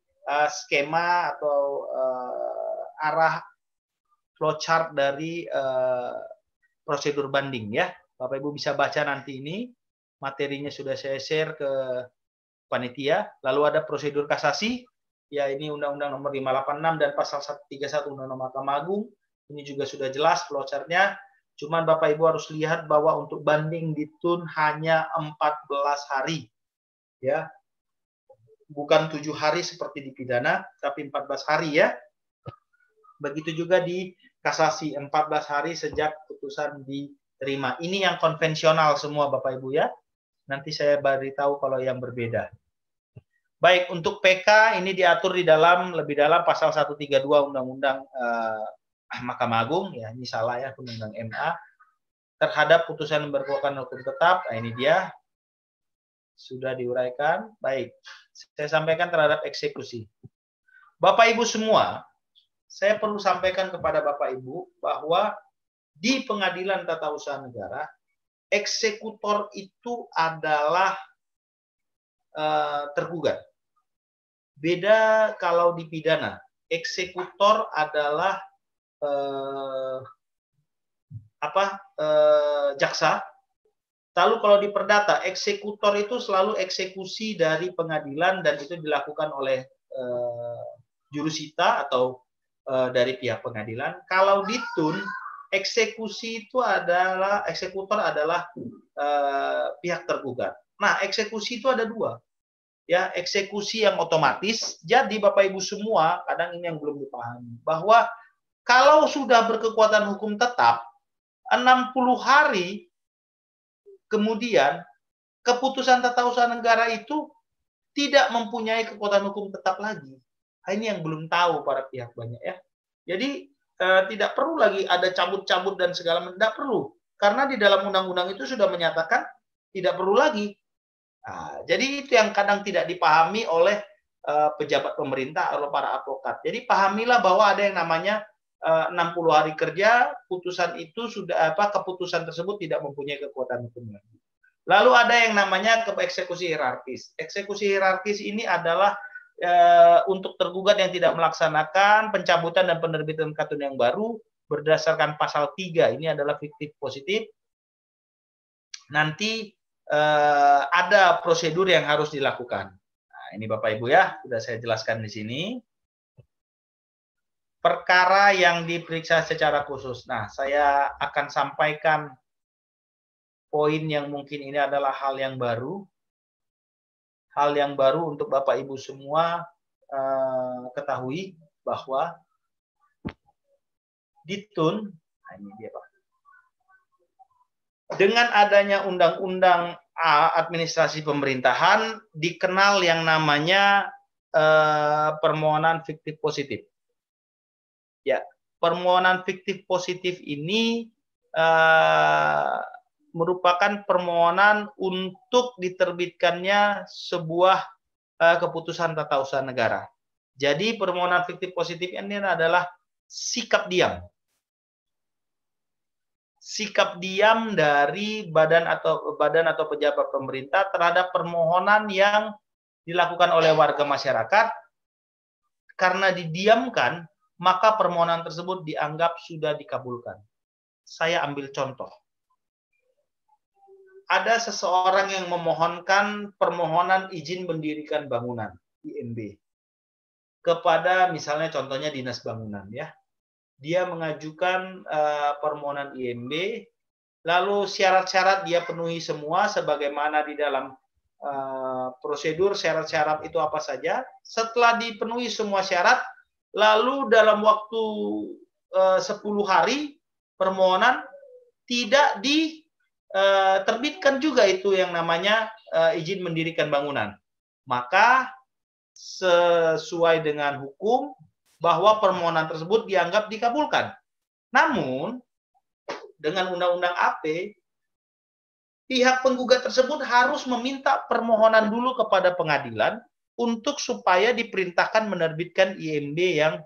skema atau arah flowchart dari prosedur banding ya. Bapak Ibu bisa baca nanti ini. Materinya sudah saya share ke panitia. Lalu ada prosedur kasasi, ya ini Undang-Undang Nomor 586 dan Pasal 131 Undang-Undang Mahkamah Agung. Ini juga sudah jelas flowchart-nya. Cuman Bapak Ibu harus lihat bahwa untuk banding di TUN hanya 14 hari. Ya. Bukan 7 hari seperti di pidana, tapi 14 hari ya. Begitu juga di kasasi, 14 hari sejak putusan terima. Ini yang konvensional semua Bapak Ibu ya. Nanti saya beritahu kalau yang berbeda. Baik, untuk PK ini diatur di dalam lebih dalam pasal 132 Undang-Undang Mahkamah Agung, ya ini salah ya, Undang-Undang MA, terhadap putusan yang berkekuatan hukum tetap. Nah ini dia, sudah diuraikan. Baik, saya sampaikan terhadap eksekusi. Bapak Ibu semua, saya perlu sampaikan kepada Bapak Ibu bahwa di Pengadilan Tata Usaha Negara, eksekutor itu adalah tergugat. Beda kalau di pidana, eksekutor adalah jaksa. Lalu kalau di perdata, eksekutor itu selalu eksekusi dari pengadilan dan itu dilakukan oleh jurusita atau dari pihak pengadilan. Kalau di TUN, eksekusi itu adalah eksekutor adalah pihak tergugat. Nah, eksekusi itu ada dua. Ya, eksekusi yang otomatis. Jadi Bapak Ibu semua, kadang ini yang belum dipahami, bahwa kalau sudah berkekuatan hukum tetap 60 hari kemudian keputusan tata usaha negara itu tidak mempunyai kekuatan hukum tetap lagi. Ini yang belum tahu para pihak banyak ya. Jadi tidak perlu lagi ada cabut-cabut dan segala macam, tidak perlu. Karena di dalam undang-undang itu sudah menyatakan tidak perlu lagi. Nah, jadi itu yang kadang tidak dipahami oleh pejabat pemerintah atau para advokat. Jadi pahamilah bahwa ada yang namanya 60 hari kerja, putusan itu sudah keputusan tersebut tidak mempunyai kekuatan hukum lagi. Lalu ada yang namanya eksekusi hierarkis. Eksekusi hierarkis ini adalah untuk tergugat yang tidak melaksanakan pencabutan dan penerbitan katun yang baru berdasarkan pasal 3. Ini adalah fiktif positif. Nanti ada prosedur yang harus dilakukan. Nah, ini Bapak Ibu ya, sudah saya jelaskan di sini. Perkara yang diperiksa secara khusus. Nah, saya akan sampaikan poin yang mungkin ini adalah hal yang baru. Hal yang baru untuk Bapak Ibu semua ketahui bahwa di TUN, nah ini dia Pak. Dengan adanya undang-undang administrasi pemerintahan dikenal yang namanya permohonan fiktif positif. Ya, permohonan fiktif positif ini merupakan permohonan untuk diterbitkannya sebuah keputusan tata usaha negara. Jadi permohonan fiktif positif ini adalah sikap diam. Sikap diam dari badan atau pejabat pemerintah terhadap permohonan yang dilakukan oleh warga masyarakat. Karena didiamkan, maka permohonan tersebut dianggap sudah dikabulkan. Saya ambil contoh. Ada seseorang yang memohonkan permohonan izin mendirikan bangunan, IMB, kepada misalnya contohnya Dinas Bangunan ya. Dia mengajukan permohonan IMB, lalu syarat-syarat dia penuhi semua sebagaimana di dalam prosedur syarat-syarat itu apa saja. Setelah dipenuhi semua syarat, lalu dalam waktu 10 hari permohonan tidak diterbitkan juga itu yang namanya izin mendirikan bangunan. Maka sesuai dengan hukum bahwa permohonan tersebut dianggap dikabulkan. Namun, dengan Undang-Undang AP, pihak penggugat tersebut harus meminta permohonan dulu kepada pengadilan untuk supaya diperintahkan menerbitkan IMB yang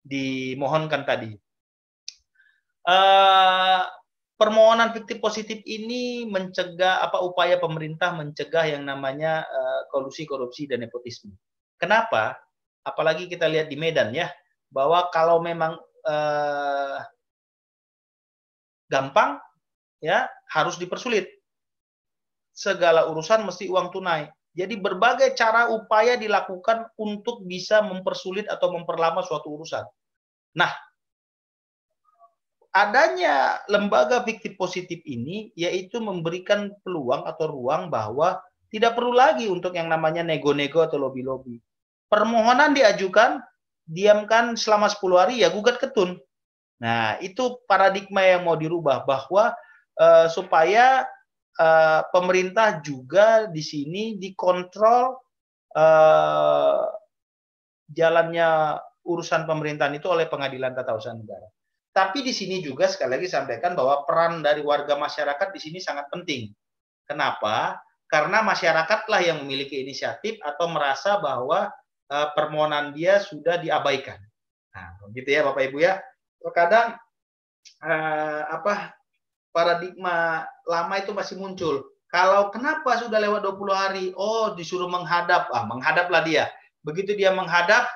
dimohonkan tadi. Permohonan fiktif positif ini mencegah upaya pemerintah mencegah yang namanya kolusi, korupsi, dan nepotisme. Kenapa? Apalagi kita lihat di Medan ya, bahwa kalau memang gampang ya harus dipersulit. Segala urusan mesti uang tunai. Jadi berbagai cara upaya dilakukan untuk bisa mempersulit atau memperlama suatu urusan. Nah, adanya lembaga fiktif positif ini yaitu memberikan peluang atau ruang bahwa tidak perlu lagi untuk yang namanya nego-nego atau lobby-lobby. Permohonan diajukan, diamkan selama 10 hari, ya gugat ke TUN. Nah, itu paradigma yang mau dirubah, bahwa supaya pemerintah juga di sini dikontrol jalannya urusan pemerintahan itu oleh Pengadilan Tata Usaha Negara. Tapi di sini juga sekali lagi sampaikan bahwa peran dari warga masyarakat di sini sangat penting. Kenapa? Karena masyarakatlah yang memiliki inisiatif atau merasa bahwa permohonan dia sudah diabaikan. Nah, begitu ya Bapak Ibu ya. Terkadang paradigma lama itu masih muncul. Kalau kenapa sudah lewat 20 hari? Oh, disuruh menghadap. Menghadaplah dia. Begitu dia menghadap,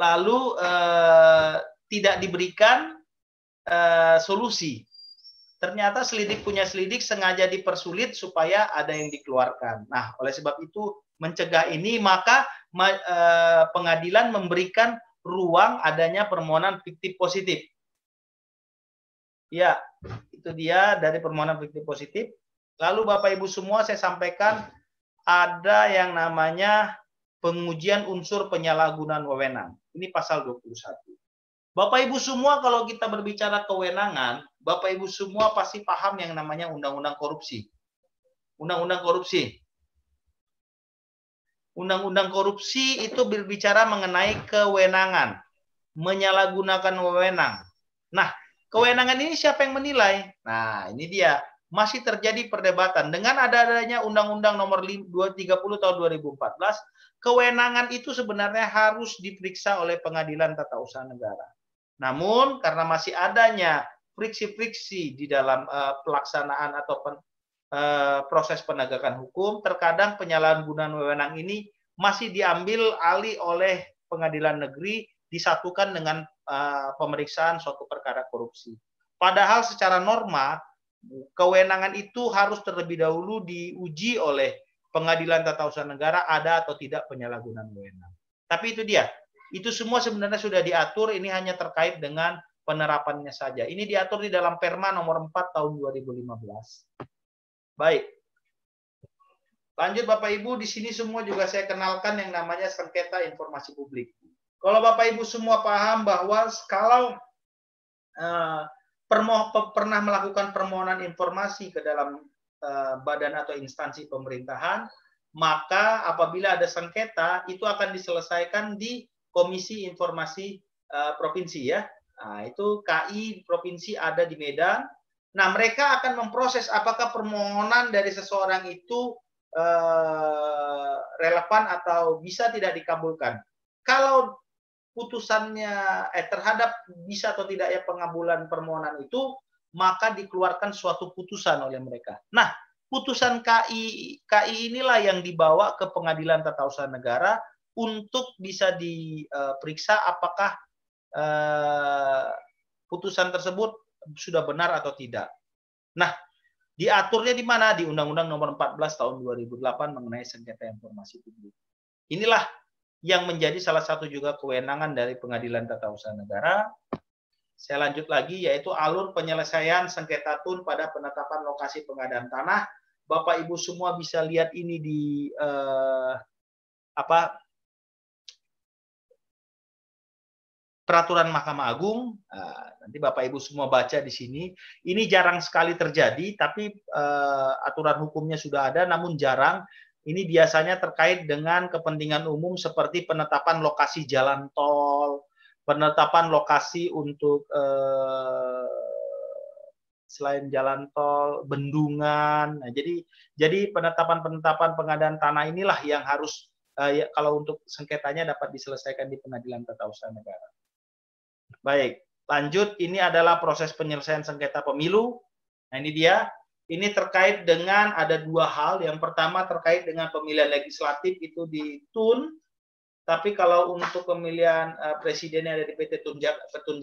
lalu tidak diberikan solusi. Ternyata selidik punya selidik sengaja dipersulit supaya ada yang dikeluarkan. Nah, oleh sebab itu mencegah ini, maka pengadilan memberikan ruang adanya permohonan fiktif positif. Ya, itu dia dari permohonan fiktif positif. Lalu Bapak Ibu semua saya sampaikan ada yang namanya pengujian unsur penyalahgunaan wewenang. Ini pasal 21. Bapak Ibu semua kalau kita berbicara kewenangan, Bapak Ibu semua pasti paham yang namanya undang-undang korupsi. Undang-undang korupsi. Undang-undang korupsi itu berbicara mengenai kewenangan, menyalahgunakan wewenang. Nah, kewenangan ini siapa yang menilai? Nah, ini dia. Masih terjadi perdebatan. Dengan adanya Undang-Undang nomor 230 tahun 2014, kewenangan itu sebenarnya harus diperiksa oleh Pengadilan Tata Usaha Negara. Namun, karena masih adanya friksi-friksi di dalam pelaksanaan atau proses penegakan hukum, terkadang penyalahgunaan wewenang ini masih diambil alih oleh pengadilan negeri, disatukan dengan pemeriksaan suatu perkara korupsi. Padahal secara norma, kewenangan itu harus terlebih dahulu diuji oleh Pengadilan Tata Usaha Negara ada atau tidak penyalahgunaan wewenang. Tapi itu dia. Itu semua sebenarnya sudah diatur, ini hanya terkait dengan penerapannya saja. Ini diatur di dalam Perma nomor 4 tahun 2015. Baik. Lanjut Bapak Ibu, di sini semua juga saya kenalkan yang namanya sengketa informasi publik. Kalau Bapak Ibu semua paham bahwa kalau pernah melakukan permohonan informasi ke dalam badan atau instansi pemerintahan, maka apabila ada sengketa, itu akan diselesaikan di Komisi Informasi Provinsi ya. Nah, itu KI Provinsi ada di Medan. Nah, mereka akan memproses apakah permohonan dari seseorang itu relevan atau bisa tidak dikabulkan. Kalau putusannya terhadap bisa atau tidak ya pengabulan permohonan itu, maka dikeluarkan suatu putusan oleh mereka. Nah, putusan KI inilah yang dibawa ke Pengadilan Tata Usaha Negara untuk bisa diperiksa apakah putusan tersebut sudah benar atau tidak. Nah, diaturnya di mana? Di Undang-Undang Nomor 14 Tahun 2008 mengenai sengketa informasi publik. Inilah yang menjadi salah satu juga kewenangan dari Pengadilan Tata Usaha Negara. Saya lanjut lagi, yaitu alur penyelesaian sengketa TUN pada penetapan lokasi pengadaan tanah. Bapak Ibu semua bisa lihat ini di peraturan Mahkamah Agung. Nanti Bapak Ibu semua baca di sini. Ini jarang sekali terjadi, tapi aturan hukumnya sudah ada, namun jarang. Ini biasanya terkait dengan kepentingan umum seperti penetapan lokasi jalan tol, penetapan lokasi untuk selain jalan tol, bendungan. Nah, jadi penetapan pengadaan tanah inilah yang harus kalau untuk sengketanya dapat diselesaikan di Pengadilan Tata Usaha Negara. Baik, lanjut. Ini adalah proses penyelesaian sengketa pemilu. Nah, ini dia. Ini terkait dengan ada dua hal. Yang pertama terkait dengan pemilihan legislatif itu di TUN. Tapi kalau untuk pemilihan presidennya ada di PT Tun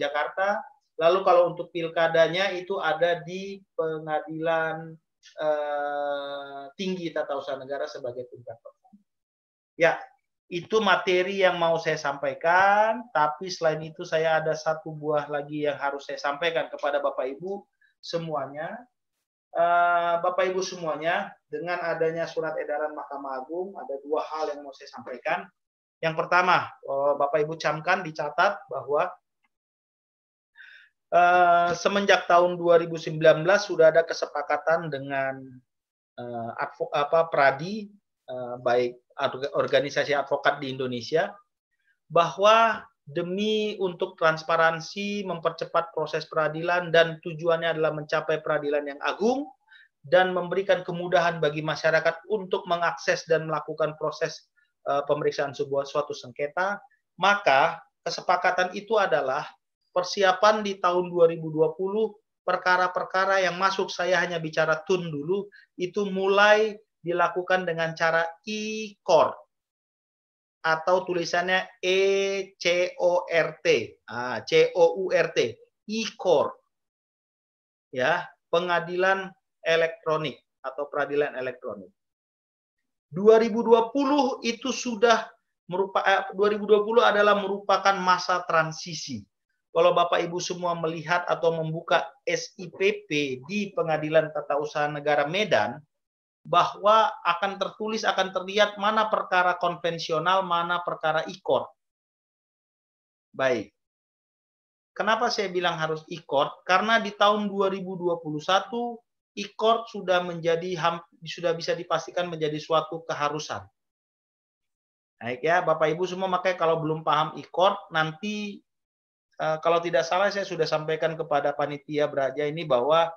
Jakarta. Lalu kalau untuk pilkadanya itu ada di Pengadilan Tinggi Tata Usaha Negara sebagai tingkat pertama. Ya, itu materi yang mau saya sampaikan, tapi selain itu saya ada satu buah lagi yang harus saya sampaikan kepada Bapak Ibu semuanya. Bapak Ibu semuanya, dengan adanya surat edaran Mahkamah Agung, ada dua hal yang mau saya sampaikan. Yang pertama, Bapak Ibu camkan, dicatat bahwa semenjak tahun 2019 sudah ada kesepakatan dengan Pradi, baik organisasi advokat di Indonesia, bahwa demi untuk transparansi, mempercepat proses peradilan, dan tujuannya adalah mencapai peradilan yang agung, dan memberikan kemudahan bagi masyarakat untuk mengakses dan melakukan proses pemeriksaan suatu sengketa, maka kesepakatan itu adalah persiapan di tahun 2020, perkara-perkara yang masuk, saya hanya bicara TUN dulu, itu mulai dilakukan dengan cara e-court, atau tulisannya E-C-O-R-T, C-O-U-R-T, e-court, ya, pengadilan elektronik atau peradilan elektronik. 2020 itu sudah 2020 adalah merupakan masa transisi. Kalau Bapak Ibu semua melihat atau membuka SIPP di Pengadilan Tata Usaha Negara Medan, bahwa akan tertulis, akan terlihat mana perkara konvensional, mana perkara e-court. Baik. Kenapa saya bilang harus e-court? Karena di tahun 2021 e-court sudah bisa dipastikan menjadi suatu keharusan. Baik ya, Bapak Ibu semua, makanya kalau belum paham e-court, nanti kalau tidak salah saya sudah sampaikan kepada panitia Braja ini bahwa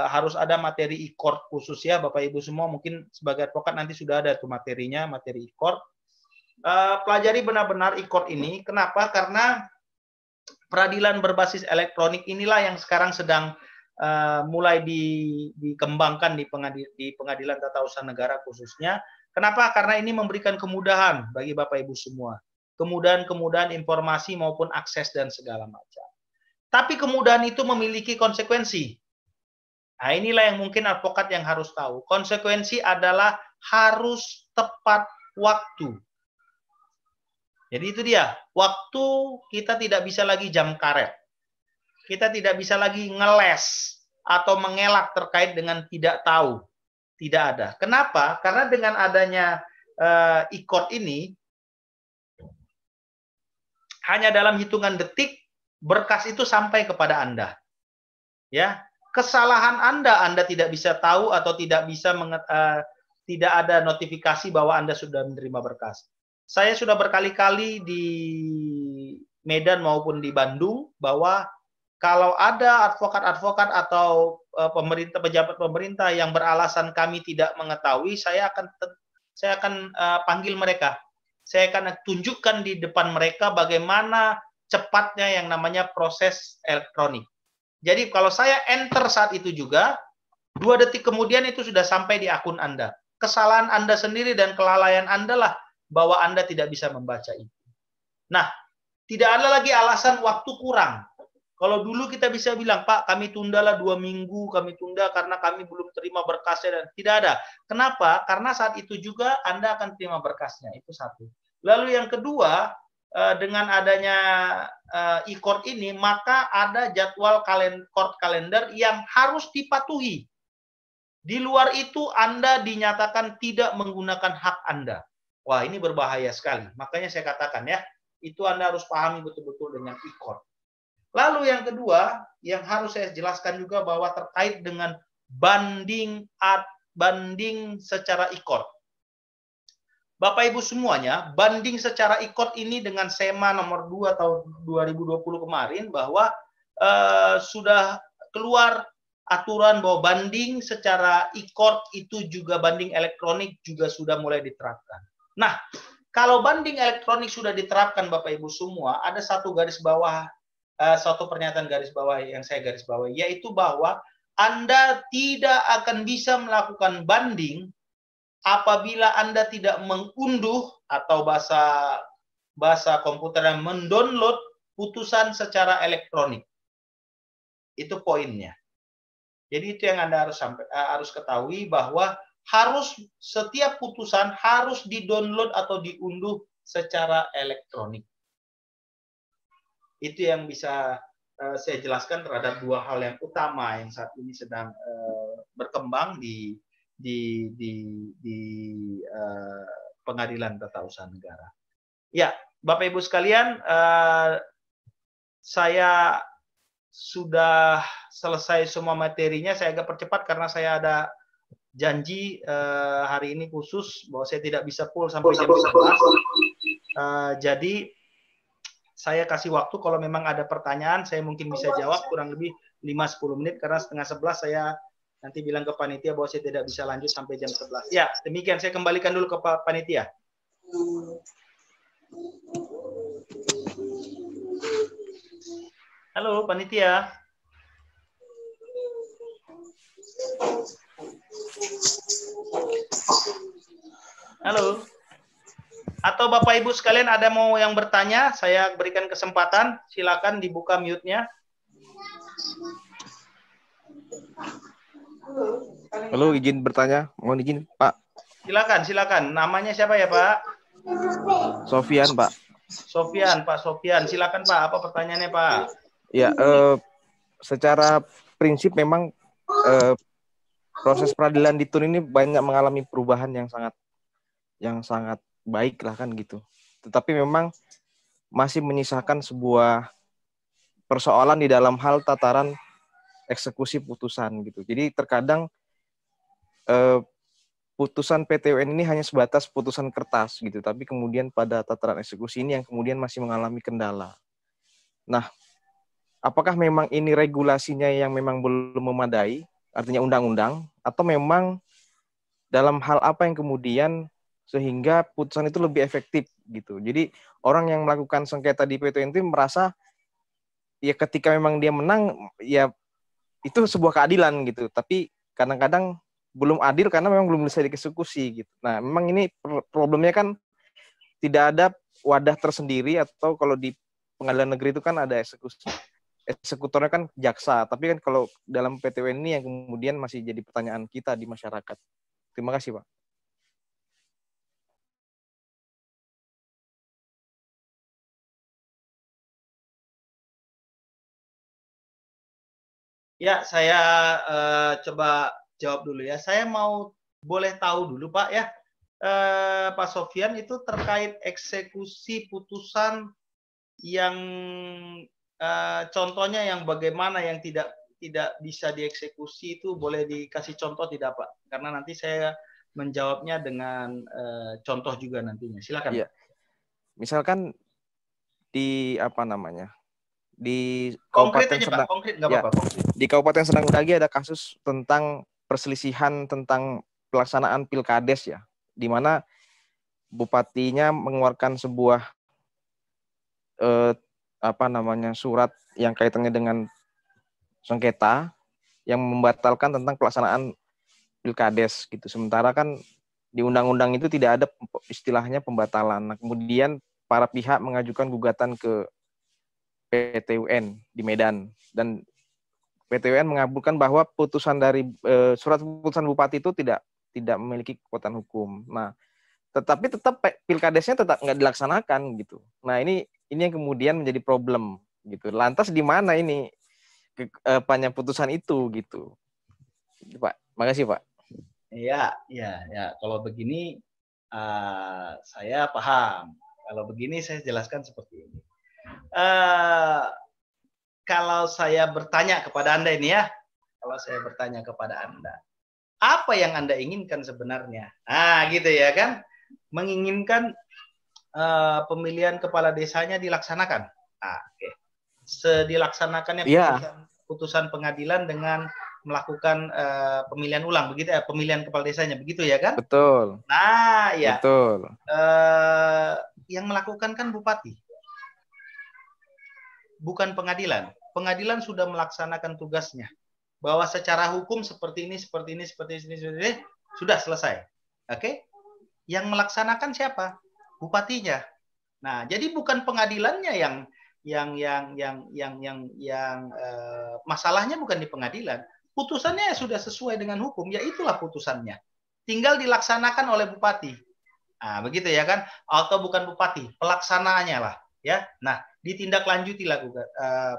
harus ada materi e-court khusus ya, Bapak Ibu semua, mungkin sebagai advokat nanti sudah ada tuh materinya, materi e-court. Pelajari benar-benar e-court ini. Kenapa? Karena peradilan berbasis elektronik inilah yang sekarang sedang mulai dikembangkan di Pengadilan Tata Usaha Negara khususnya. Kenapa? Karena ini memberikan kemudahan bagi Bapak Ibu semua. Kemudahan informasi maupun akses dan segala macam. Tapi kemudahan itu memiliki konsekuensi. Nah, inilah yang mungkin advokat yang harus tahu. Konsekuensi adalah harus tepat waktu. Jadi itu dia, waktu kita tidak bisa lagi jam karet. Kita tidak bisa lagi ngeles atau mengelak terkait dengan tidak tahu. Tidak ada. Kenapa? Karena dengan adanya e-court ini, hanya dalam hitungan detik, berkas itu sampai kepada Anda. Ya, kesalahan Anda tidak bisa tahu atau tidak bisa tidak ada notifikasi bahwa Anda sudah menerima berkas. Saya sudah berkali-kali di Medan maupun di Bandung bahwa kalau ada advokat-advokat atau pejabat pemerintah yang beralasan kami tidak mengetahui, saya akan panggil mereka. Saya akan tunjukkan di depan mereka bagaimana cepatnya yang namanya proses elektronik. Jadi kalau saya enter saat itu juga, 2 detik kemudian itu sudah sampai di akun Anda. Kesalahan Anda sendiri dan kelalaian Anda lah bahwa Anda tidak bisa membaca itu. Nah, tidak ada lagi alasan waktu kurang. Kalau dulu kita bisa bilang, Pak, kami tundalah 2 minggu, kami tunda karena kami belum terima berkasnya, dan tidak ada. Kenapa? Karena saat itu juga Anda akan terima berkasnya, itu satu. Lalu yang kedua, dengan adanya e-court ini, maka ada jadwal court kalender yang harus dipatuhi. Di luar itu Anda dinyatakan tidak menggunakan hak Anda. Wah, ini berbahaya sekali. Makanya saya katakan ya, itu Anda harus pahami betul-betul dengan e-court. Lalu yang kedua, yang harus saya jelaskan juga bahwa terkait dengan banding secara e-court. Bapak Ibu semuanya, banding secara e-court ini dengan SEMA nomor 2 tahun 2020 kemarin bahwa sudah keluar aturan bahwa banding secara e-court itu juga banding elektronik juga sudah mulai diterapkan. Nah, kalau banding elektronik sudah diterapkan Bapak Ibu semua, ada satu garis bawah, suatu pernyataan garis bawah yang saya garis bawahi, yaitu bahwa Anda tidak akan bisa melakukan banding apabila Anda tidak mengunduh atau bahasa komputernya mendownload putusan secara elektronik. Itu poinnya. Jadi itu yang Anda harus ketahui, bahwa setiap putusan harus didownload atau diunduh secara elektronik. Itu yang bisa saya jelaskan terhadap dua hal yang utama yang saat ini sedang berkembang di Pengadilan Tata Usaha Negara. Ya, Bapak Ibu sekalian, saya sudah selesai semua materinya. Saya agak percepat karena saya ada janji hari ini khusus bahwa saya tidak bisa full sampai jam 11. Jadi saya kasih waktu kalau memang ada pertanyaan, saya mungkin bisa jawab kurang lebih 5-10 menit karena setengah 11 saya nanti bilang ke panitia bahwa saya tidak bisa lanjut sampai jam 11. Ya, demikian saya kembalikan dulu ke panitia. Halo panitia. Halo. Atau Bapak Ibu sekalian ada mau yang bertanya, saya berikan kesempatan, silakan dibuka mute-nya. Halo, izin bertanya, mohon izin Pak. Silakan. Namanya siapa ya Pak? Sofian Pak. Pak Sofian, silakan Pak. Apa pertanyaannya Pak? Ya, secara prinsip memang proses peradilan di Tun ini banyak mengalami perubahan yang sangat baik lah kan gitu. Tetapi memang masih menyisakan sebuah persoalan di dalam hal tataran eksekusi putusan gitu. Jadi terkadang putusan PT UN ini hanya sebatas putusan kertas gitu, tapi kemudian pada tataran eksekusi ini yang kemudian masih mengalami kendala. Nah, apakah memang ini regulasinya yang memang belum memadai, artinya undang-undang, atau memang dalam hal apa yang kemudian sehingga putusan itu lebih efektif gitu. Jadi orang yang melakukan sengketa di PT UN itu merasa ya ketika memang dia menang ya itu sebuah keadilan gitu. Tapi kadang-kadang belum adil karena memang belum bisa dieksekusi gitu. Nah, memang ini problemnya kan tidak ada wadah tersendiri, atau kalau di pengadilan negeri itu kan ada eksekutornya kan jaksa. Tapi kan kalau dalam PT UN ini yang kemudian masih jadi pertanyaan kita di masyarakat. Terima kasih, Pak. Ya, saya coba jawab dulu ya. Saya boleh tahu dulu Pak ya, Pak Sofian, itu terkait eksekusi putusan yang contohnya yang bagaimana yang tidak bisa dieksekusi itu boleh dikasih contoh tidak Pak? Karena nanti saya menjawabnya dengan contoh juga nantinya. Silakan. Iya. Misalkan di di Kabupaten Serdang, konkret nggak apa-apa. Di Kabupaten Serdang Bedagai ada kasus tentang perselisihan tentang pelaksanaan pilkades ya, di mana bupatinya mengeluarkan sebuah surat yang kaitannya dengan sengketa yang membatalkan tentang pelaksanaan pilkades gitu. Sementara kan di undang-undang itu tidak ada istilahnya pembatalan. Nah, kemudian para pihak mengajukan gugatan ke PT UN di Medan, dan PT UN mengabulkan bahwa putusan dari surat keputusan bupati itu tidak memiliki kekuatan hukum. Nah, tetapi tetap pilkadesnya tetap nggak dilaksanakan gitu. Nah, ini yang kemudian menjadi problem gitu. Lantas di mana ini putusan itu gitu, Pak? Makasih Pak. Ya. Kalau begini saya paham. Kalau begini saya jelaskan seperti ini. Kalau saya bertanya kepada Anda ini ya, apa yang Anda inginkan sebenarnya? Gitu ya kan? Menginginkan pemilihan kepala desanya dilaksanakan. Oke. Dilaksanakannya putusan pengadilan dengan melakukan pemilihan ulang, begitu ya, pemilihan kepala desanya, begitu ya kan? Betul. Nah, ya. Betul. Yang melakukan kan bupati, bukan pengadilan. Pengadilan sudah melaksanakan tugasnya, bahwa secara hukum seperti ini, sudah selesai. Oke? Yang melaksanakan siapa? Bupatinya. Nah, jadi bukan pengadilannya masalahnya bukan di pengadilan. Putusannya sudah sesuai dengan hukum, ya itulah putusannya. Tinggal dilaksanakan oleh bupati. Begitu ya kan? Atau bukan bupati, pelaksanaannya lah, ya. Nah, ditindaklanjuti lakukan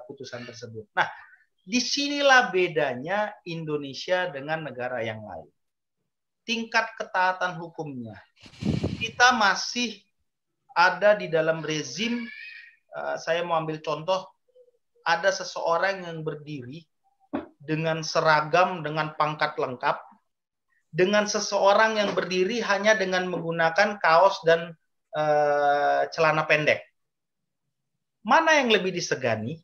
putusan tersebut. Nah, disinilah bedanya Indonesia dengan negara yang lain. Tingkat ketaatan hukumnya. Kita masih ada di dalam rezim, saya mau ambil contoh, ada seseorang yang berdiri dengan seragam, dengan pangkat lengkap, dengan seseorang yang berdiri hanya dengan menggunakan kaos dan celana pendek. Mana yang lebih disegani?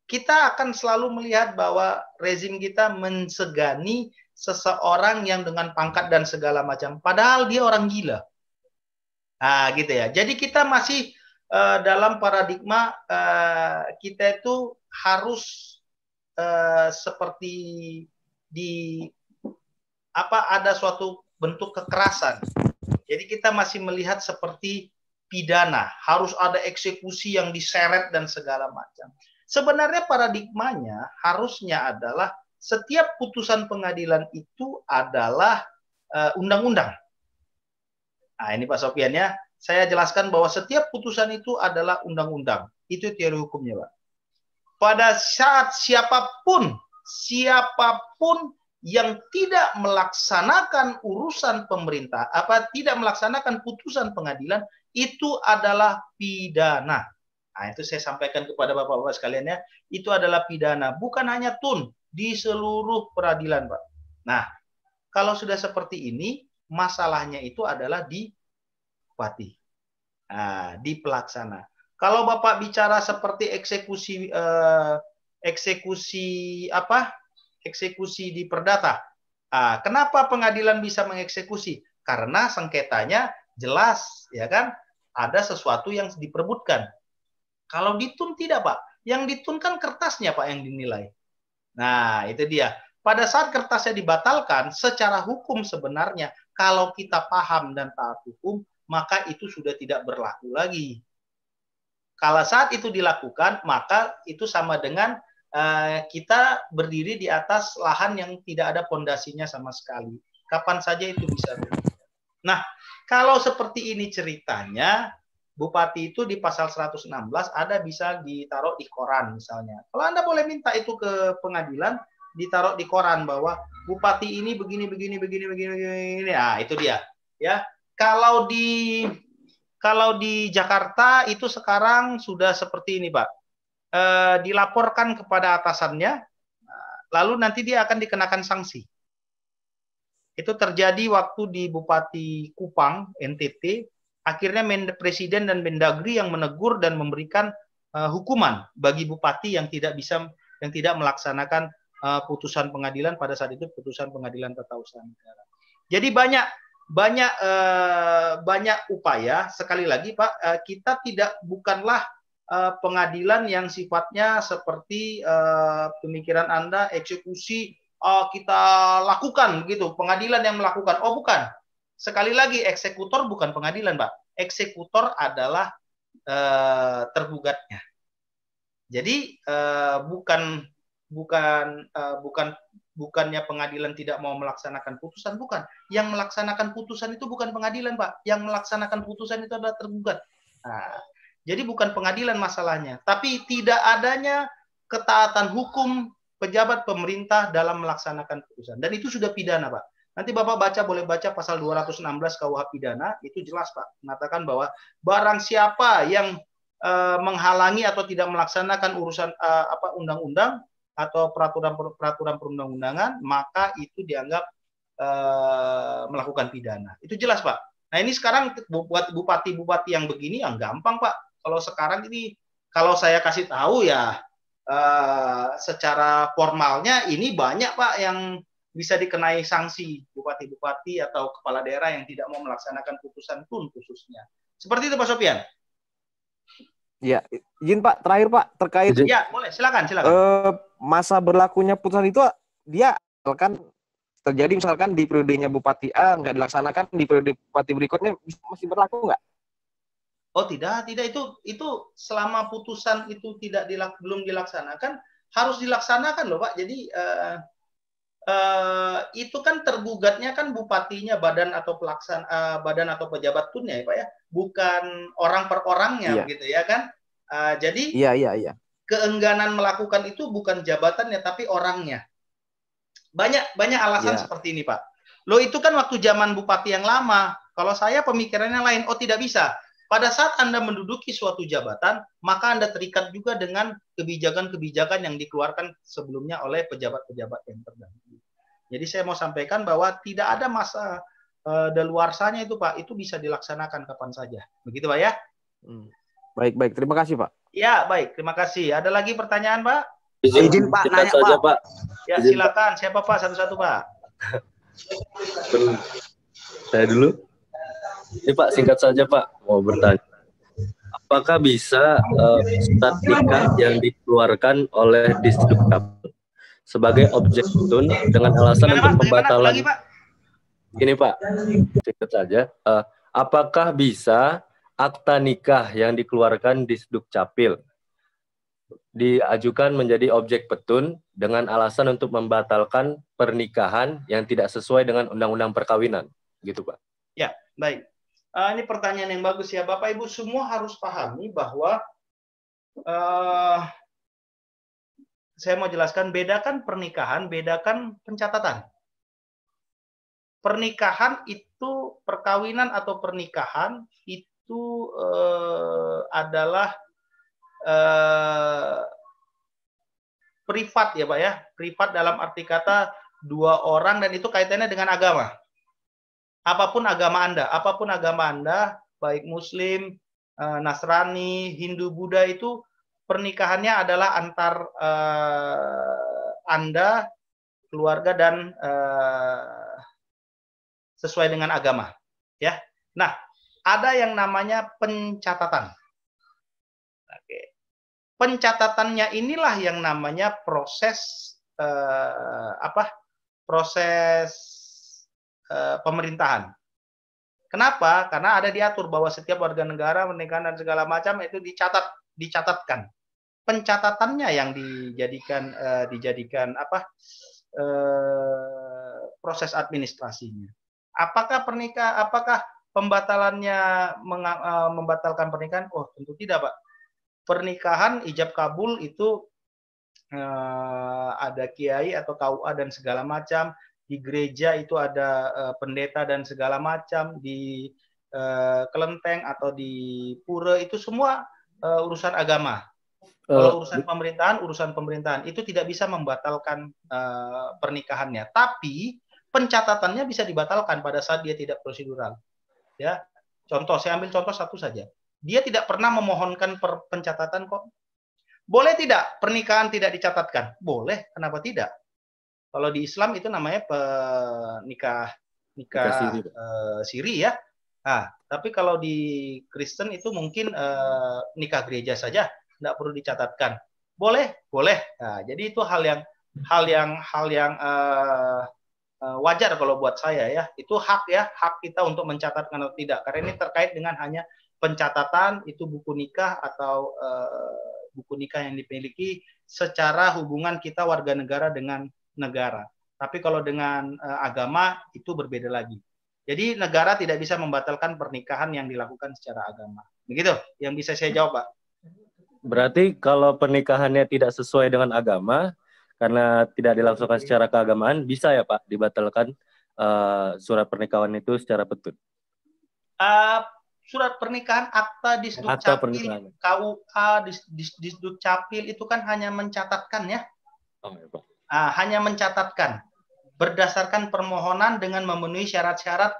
Kita akan selalu melihat bahwa rezim kita mensegani seseorang yang dengan pangkat dan segala macam, padahal dia orang gila. Nah, gitu ya. Jadi kita masih dalam paradigma kita itu harus seperti ada suatu bentuk kekerasan. Jadi kita masih melihat seperti pidana, harus ada eksekusi yang diseret dan segala macam. Sebenarnya paradigmanya harusnya adalah setiap putusan pengadilan itu adalah undang-undang. Nah, ini Pak Sofian ya, saya jelaskan bahwa setiap putusan itu adalah undang-undang. Itu teori hukumnya, Pak. Pada saat siapapun yang tidak melaksanakan urusan pemerintah, tidak melaksanakan putusan pengadilan, itu adalah pidana. Nah, itu saya sampaikan kepada Bapak-Bapak sekalian ya, itu adalah pidana, bukan hanya tun, di seluruh peradilan, Pak. Nah, kalau sudah seperti ini, masalahnya itu adalah di bupati, di pelaksana. Kalau Bapak bicara seperti eksekusi di perdata, kenapa pengadilan bisa mengeksekusi? Karena sengketanya jelas, ya kan? Ada sesuatu yang diperebutkan. Kalau ditun tidak, Pak. Yang ditun kan kertasnya, Pak, yang dinilai. Nah, itu dia. Pada saat kertasnya dibatalkan, secara hukum sebenarnya, kalau kita paham dan taat hukum, maka itu sudah tidak berlaku lagi. Kalau saat itu dilakukan, maka itu sama dengan kita berdiri di atas lahan yang tidak ada pondasinya sama sekali. Kapan saja itu bisa. Nah, kalau seperti ini ceritanya, Bupati itu di pasal 116 ada bisa ditaruh di koran misalnya. Kalau Anda boleh minta itu ke pengadilan, ditaruh di koran bahwa Bupati ini begini. Nah, itu dia. Ya, kalau di Jakarta itu sekarang sudah seperti ini, Pak. Dilaporkan kepada atasannya, lalu nanti dia akan dikenakan sanksi. Itu terjadi waktu di Bupati Kupang, NTT. Akhirnya Presiden dan Mendagri yang menegur dan memberikan hukuman bagi bupati yang tidak melaksanakan putusan pengadilan pada saat itu, putusan pengadilan tata usaha negara. Jadi banyak upaya. Sekali lagi Pak, kita bukanlah pengadilan yang sifatnya seperti pemikiran Anda eksekusi kita lakukan begitu, pengadilan yang melakukan. Oh bukan. Sekali lagi, eksekutor bukan pengadilan, Pak. Eksekutor adalah tergugatnya. Jadi bukannya pengadilan tidak mau melaksanakan putusan, bukan. Yang melaksanakan putusan itu bukan pengadilan, Pak. Yang melaksanakan putusan itu adalah tergugat. Nah, jadi bukan pengadilan masalahnya, tapi tidak adanya ketaatan hukum pejabat pemerintah dalam melaksanakan putusan. Dan itu sudah pidana, Pak. Nanti Bapak boleh baca pasal 216 KUH pidana, itu jelas Pak, mengatakan bahwa barang siapa yang menghalangi atau tidak melaksanakan urusan undang-undang atau peraturan perundang-undangan, maka itu dianggap melakukan pidana. Itu jelas Pak. Nah ini sekarang buat bupati-bupati yang begini yang gampang Pak. Kalau sekarang ini, kalau saya kasih tahu ya secara formalnya ini banyak Pak yang bisa dikenai sanksi, bupati-bupati atau kepala daerah yang tidak mau melaksanakan putusan tun khususnya. Seperti itu Pak Sofian. Ya, izin Pak, terakhir Pak, terkait. Ya, boleh, silakan. Masa berlakunya putusan itu dia akan terjadi misalkan di periodenya Bupati A nggak dilaksanakan, di periode bupati berikutnya masih berlaku nggak? Oh tidak itu selama putusan itu belum dilaksanakan harus dilaksanakan loh Pak. Jadi itu kan tergugatnya kan bupatinya, badan atau badan atau pejabat tunnya ya Pak ya, bukan orang per orangnya begitu ya kan. Jadi keengganan melakukan itu bukan jabatannya tapi orangnya. Banyak alasan seperti ini Pak. Loh itu kan waktu zaman bupati yang lama. Kalau saya pemikirannya lain. Oh tidak bisa. Pada saat Anda menduduki suatu jabatan, maka Anda terikat juga dengan kebijakan-kebijakan yang dikeluarkan sebelumnya oleh pejabat-pejabat yang terdahulu. Jadi saya mau sampaikan bahwa tidak ada masa daluarsanya itu Pak. Itu bisa dilaksanakan kapan saja. Begitu Pak ya? Baik. Terima kasih Pak. Ya baik. Terima kasih. Ada lagi pertanyaan Pak? Izin Pak, nanya saja, Pak. Ya silakan. Siapa Pak? Satu-satu Pak. Saya dulu. Ini Pak, singkat saja Pak, mau bertanya. Apakah bisa surat nikah yang dikeluarkan oleh Disdukcapil sebagai objek petun dengan alasan untuk pembatalan? Ini Pak, singkat saja. Apakah bisa akta nikah yang dikeluarkan Disdukcapil diajukan menjadi objek petun dengan alasan untuk membatalkan pernikahan yang tidak sesuai dengan undang-undang perkawinan, gitu Pak? Ya, baik. Ini pertanyaan yang bagus ya, Bapak Ibu semua harus pahami bahwa saya mau jelaskan, bedakan pernikahan, bedakan pencatatan. Pernikahan itu, perkawinan atau pernikahan itu adalah privat ya Pak ya, privat dalam arti kata dua orang dan itu kaitannya dengan agama. Apapun agama Anda, baik Muslim, Nasrani, Hindu, Buddha itu pernikahannya adalah antar Anda, keluarga dan sesuai dengan agama, ya. Nah, ada yang namanya pencatatan. Oke. Pencatatannya inilah yang namanya proses pemerintahan. Kenapa? Karena ada diatur bahwa setiap warga negara menikah dan segala macam itu dicatatkan. Pencatatannya yang dijadikan proses administrasinya. Apakah pembatalannya membatalkan pernikahan? Oh, tentu tidak, Pak. Pernikahan ijab kabul itu ada kiai atau KUA dan segala macam. Di gereja itu ada pendeta dan segala macam, di kelenteng atau di pura itu semua urusan agama. Kalau urusan pemerintahan itu tidak bisa membatalkan pernikahannya. Tapi pencatatannya bisa dibatalkan pada saat dia tidak prosedural. Ya, contoh saya ambil contoh satu saja. Dia tidak pernah memohonkan pencatatan kok. Boleh tidak pernikahan tidak dicatatkan? Boleh, kenapa tidak? Kalau di Islam itu namanya nikah siri ya. Nah, tapi kalau di Kristen itu mungkin nikah gereja saja, tidak perlu dicatatkan. Boleh. Nah, jadi itu hal yang wajar kalau buat saya ya. Itu hak kita untuk mencatatkan atau tidak. Karena ini terkait dengan hanya pencatatan itu buku nikah atau buku nikah yang dimiliki secara hubungan kita warga negara dengan negara. Tapi kalau dengan agama itu berbeda lagi. Jadi negara tidak bisa membatalkan pernikahan yang dilakukan secara agama. Begitu yang bisa saya jawab, Pak. Berarti kalau pernikahannya tidak sesuai dengan agama, karena tidak dilangsungkan secara keagamaan, bisa ya Pak dibatalkan surat pernikahan itu secara petun? Surat pernikahan, akta Disdukcapil, KUA, Disdukcapil itu kan hanya mencatatkan ya. Oh, ya Pak. Hanya mencatatkan berdasarkan permohonan dengan memenuhi syarat-syarat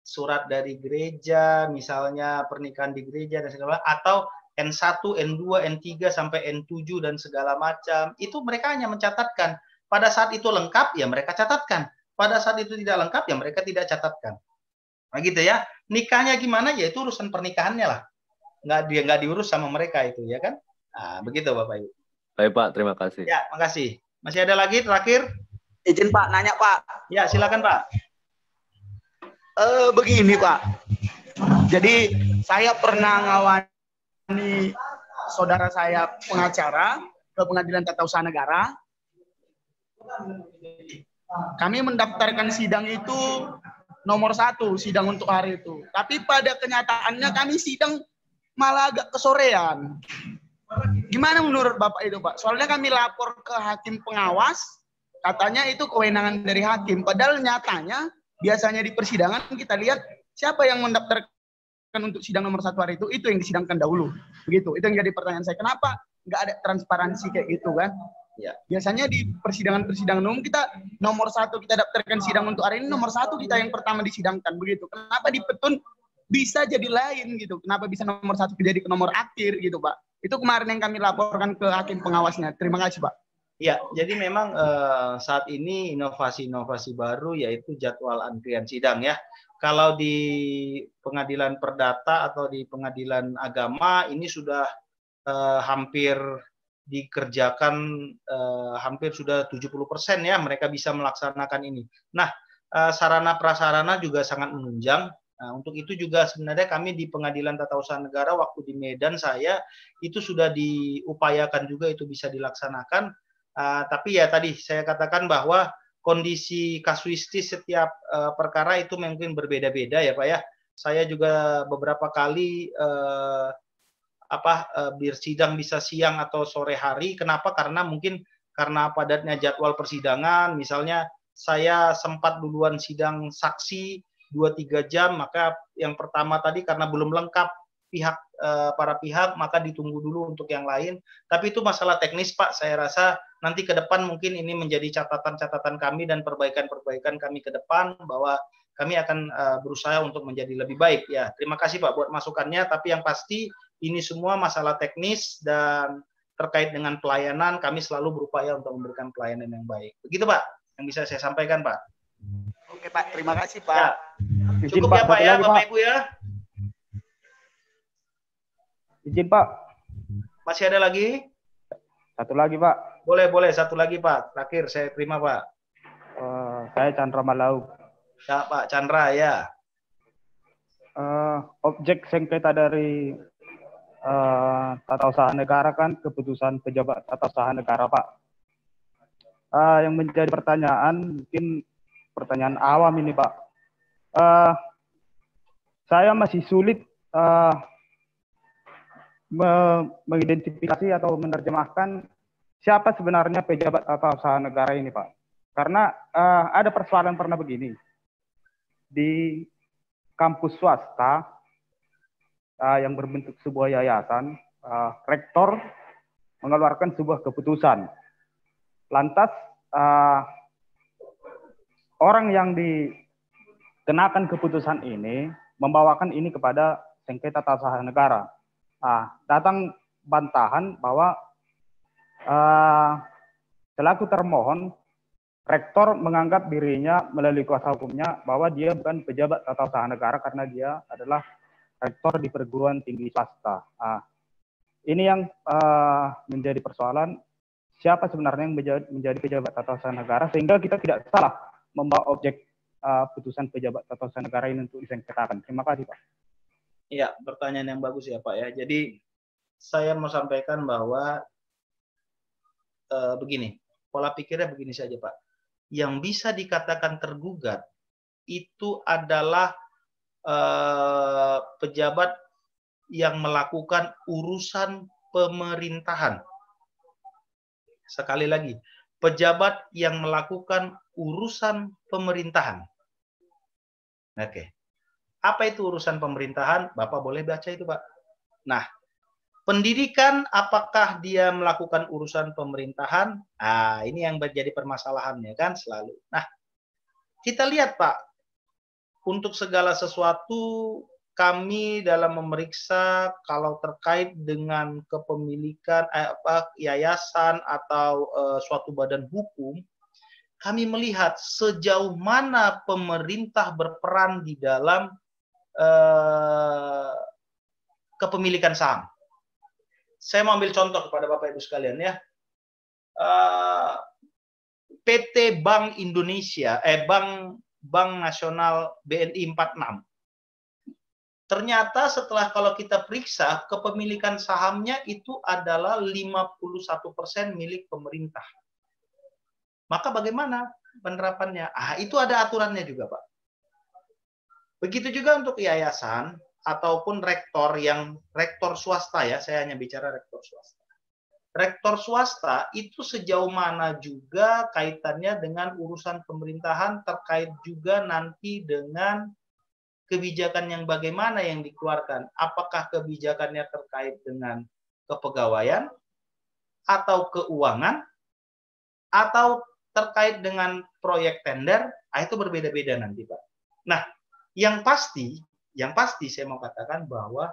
surat dari gereja, misalnya pernikahan di gereja dan segala macam, atau N1, N2, N3 sampai N7 dan segala macam. Itu mereka hanya mencatatkan. Pada saat itu lengkap ya mereka catatkan. Pada saat itu tidak lengkap ya mereka tidak catatkan. Nah gitu ya. Nikahnya gimana ya itu urusan pernikahannya lah. Nggak diurus sama mereka itu ya kan. Nah, begitu Bapak Ibu. Baik Pak, terima kasih. Ya, makasih. Masih ada lagi terakhir? Izin Pak, nanya Pak. Ya, silakan Pak. Begini Pak. Jadi saya pernah ngawani saudara saya pengacara ke Pengadilan Tata Usaha Negara. kami mendaftarkan sidang itu nomor 1 sidang untuk hari itu. Tapi pada kenyataannya kami sidang malah agak kesorean. Gimana menurut Bapak itu, Pak? Soalnya kami lapor ke hakim pengawas, katanya itu kewenangan dari hakim. Padahal nyatanya biasanya di persidangan kita lihat siapa yang mendaftarkan untuk sidang nomor 1 hari itu yang disidangkan dahulu. Begitu. Itu yang jadi pertanyaan saya. Kenapa nggak ada transparansi kayak gitu kan? Ya. Biasanya di persidangan-persidangan umum kita nomor 1 kita daftarkan sidang untuk hari ini, nomor 1 kita yang pertama disidangkan. Begitu. Kenapa di petun bisa jadi lain gitu? Kenapa bisa nomor 1 jadi ke nomor akhir gitu, Pak? Itu kemarin yang kami laporkan ke hakim pengawasnya. Terima kasih, Pak. Ya, jadi memang saat ini inovasi-inovasi baru yaitu jadwal antrian sidang ya. Kalau di pengadilan perdata atau di pengadilan agama ini sudah hampir dikerjakan, hampir sudah 70% ya mereka bisa melaksanakan ini. Nah, sarana prasarana juga sangat menunjang. Nah, untuk itu juga sebenarnya kami di Pengadilan Tata Usaha Negara waktu di Medan saya itu sudah diupayakan juga itu bisa dilaksanakan. Tapi ya tadi saya katakan bahwa kondisi kasuistis setiap perkara itu mungkin berbeda-beda ya Pak ya. Saya juga beberapa kali bersidang bisa siang atau sore hari. Kenapa? Karena mungkin karena padatnya jadwal persidangan. Misalnya saya sempat duluan sidang saksi 2-3 jam, maka yang pertama tadi karena belum lengkap para pihak, maka ditunggu dulu untuk yang lain. Tapi itu masalah teknis Pak, saya rasa nanti ke depan mungkin ini menjadi catatan-catatan kami dan perbaikan-perbaikan kami ke depan, bahwa kami akan berusaha untuk menjadi lebih baik. Ya, terima kasih Pak buat masukannya, tapi yang pasti ini semua masalah teknis dan terkait dengan pelayanan, kami selalu berupaya untuk memberikan pelayanan yang baik. Begitu Pak, yang bisa saya sampaikan Pak. Oke Pak, terima kasih Pak. Ya. Cukup ya Pak ya, Bapak Ibu ya. Izin Pak. Masih ada lagi? Satu lagi Pak. Boleh, satu lagi Pak. Terakhir saya terima Pak. Saya Chandra Malau. Ya Pak Chandra ya. Objek sengketa dari Tata Usaha Negara kan keputusan pejabat Tata Usaha Negara Pak. Yang menjadi pertanyaan, mungkin pertanyaan awam ini Pak. Saya masih sulit mengidentifikasi atau menerjemahkan siapa sebenarnya pejabat Tata Usaha Negara ini Pak. Karena ada persoalan pernah begini. Di kampus swasta yang berbentuk sebuah yayasan, rektor mengeluarkan sebuah keputusan. Lantas orang yang dikenakan keputusan ini membawakan ini kepada sengketa Tata Usaha Negara. Datang bantahan bahwa selaku termohon, rektor menganggap dirinya melalui kuasa hukumnya bahwa dia bukan pejabat Tata Usaha Negara karena dia adalah rektor di perguruan tinggi swasta. Ini yang menjadi persoalan, siapa sebenarnya yang menjadi pejabat Tata Usaha Negara, sehingga kita tidak salah membawa objek putusan pejabat Tata Usaha Negara ini untuk disengketakan. Terima kasih Pak. Iya, pertanyaan yang bagus ya Pak ya. Jadi saya mau sampaikan bahwa begini, pola pikirnya begini saja Pak. Yang bisa dikatakan tergugat itu adalah pejabat yang melakukan urusan pemerintahan. Sekali lagi, pejabat yang melakukan urusan pemerintahan. Oke. Apa itu urusan pemerintahan? Bapak boleh baca itu, Pak. Nah, pendidikan apakah dia melakukan urusan pemerintahan? Ini yang menjadi permasalahannya kan selalu. Nah, kita lihat, Pak. Untuk segala sesuatu kami dalam memeriksa kalau terkait dengan kepemilikan yayasan atau suatu badan hukum, kami melihat sejauh mana pemerintah berperan di dalam kepemilikan saham. Saya mau ambil contoh kepada Bapak Ibu sekalian ya. PT Bank Indonesia, Bank Nasional BNI 46. Ternyata setelah kalau kita periksa, kepemilikan sahamnya itu adalah 51% milik pemerintah. Maka bagaimana? penerapannya? Itu ada aturannya juga, Pak. Begitu juga untuk yayasan ataupun rektor swasta ya, saya hanya bicara rektor swasta. Rektor swasta itu sejauh mana juga kaitannya dengan urusan pemerintahan, terkait juga nanti dengan kebijakan yang bagaimana yang dikeluarkan. Apakah kebijakannya terkait dengan kepegawaian, atau keuangan, atau terkait dengan proyek tender, itu berbeda-beda nanti, Pak. Nah, yang pasti saya mau katakan bahwa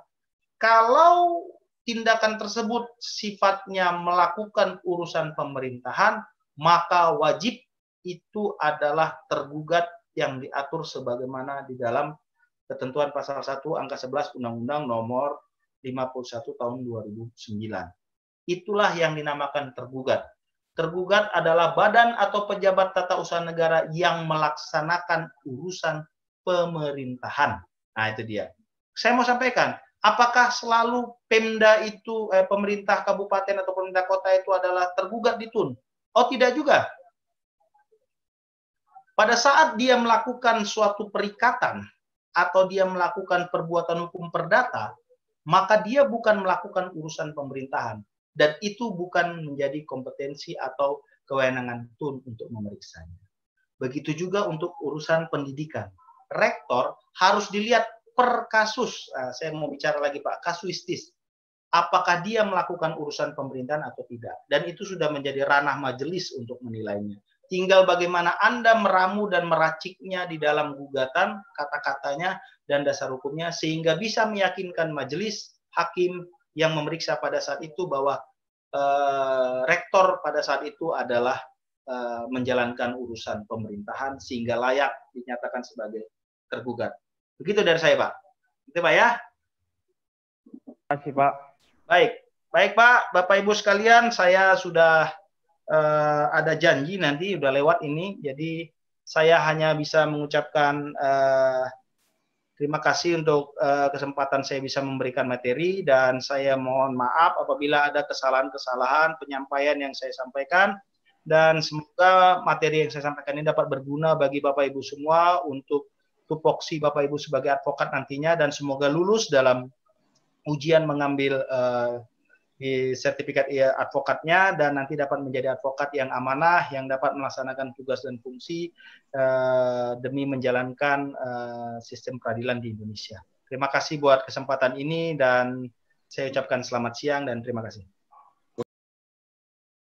kalau tindakan tersebut sifatnya melakukan urusan pemerintahan, maka wajib itu adalah tergugat yang diatur sebagaimana di dalam ketentuan pasal 1 angka 11 Undang-Undang nomor 51 tahun 2009. Itulah yang dinamakan tergugat. Tergugat adalah badan atau pejabat tata usaha negara yang melaksanakan urusan pemerintahan. Nah, itu dia. Saya mau sampaikan, apakah selalu Pemda itu, pemerintah kabupaten atau pemerintah kota itu adalah tergugat di TUN? Oh, tidak juga. Pada saat dia melakukan suatu perikatan atau dia melakukan perbuatan hukum perdata, maka dia bukan melakukan urusan pemerintahan. Dan itu bukan menjadi kompetensi atau kewenangan TUN untuk memeriksanya. Begitu juga untuk urusan pendidikan. Rektor harus dilihat per kasus. Saya mau bicara lagi, Pak, kasuistis. Apakah dia melakukan urusan pemerintahan atau tidak. Dan itu sudah menjadi ranah majelis untuk menilainya. Tinggal bagaimana Anda meramu dan meraciknya di dalam gugatan, kata-katanya dan dasar hukumnya, sehingga bisa meyakinkan majelis hakim yang memeriksa pada saat itu bahwa rektor pada saat itu adalah menjalankan urusan pemerintahan sehingga layak dinyatakan sebagai tergugat. Begitu dari saya, Pak. Itu, Pak, ya. Terima kasih, Pak. Baik, Pak, Bapak Ibu sekalian, saya sudah ada janji nanti, udah lewat ini, jadi saya hanya bisa mengucapkan terima kasih untuk kesempatan saya bisa memberikan materi, dan saya mohon maaf apabila ada kesalahan-kesalahan penyampaian yang saya sampaikan, dan semoga materi yang saya sampaikan ini dapat berguna bagi Bapak Ibu semua untuk tupoksi Bapak Ibu sebagai advokat nantinya, dan semoga lulus dalam ujian mengambil di sertifikat advokatnya, dan nanti dapat menjadi advokat yang amanah, yang dapat melaksanakan tugas dan fungsi demi menjalankan sistem peradilan di Indonesia. Terima kasih buat kesempatan ini, dan saya ucapkan selamat siang dan terima kasih.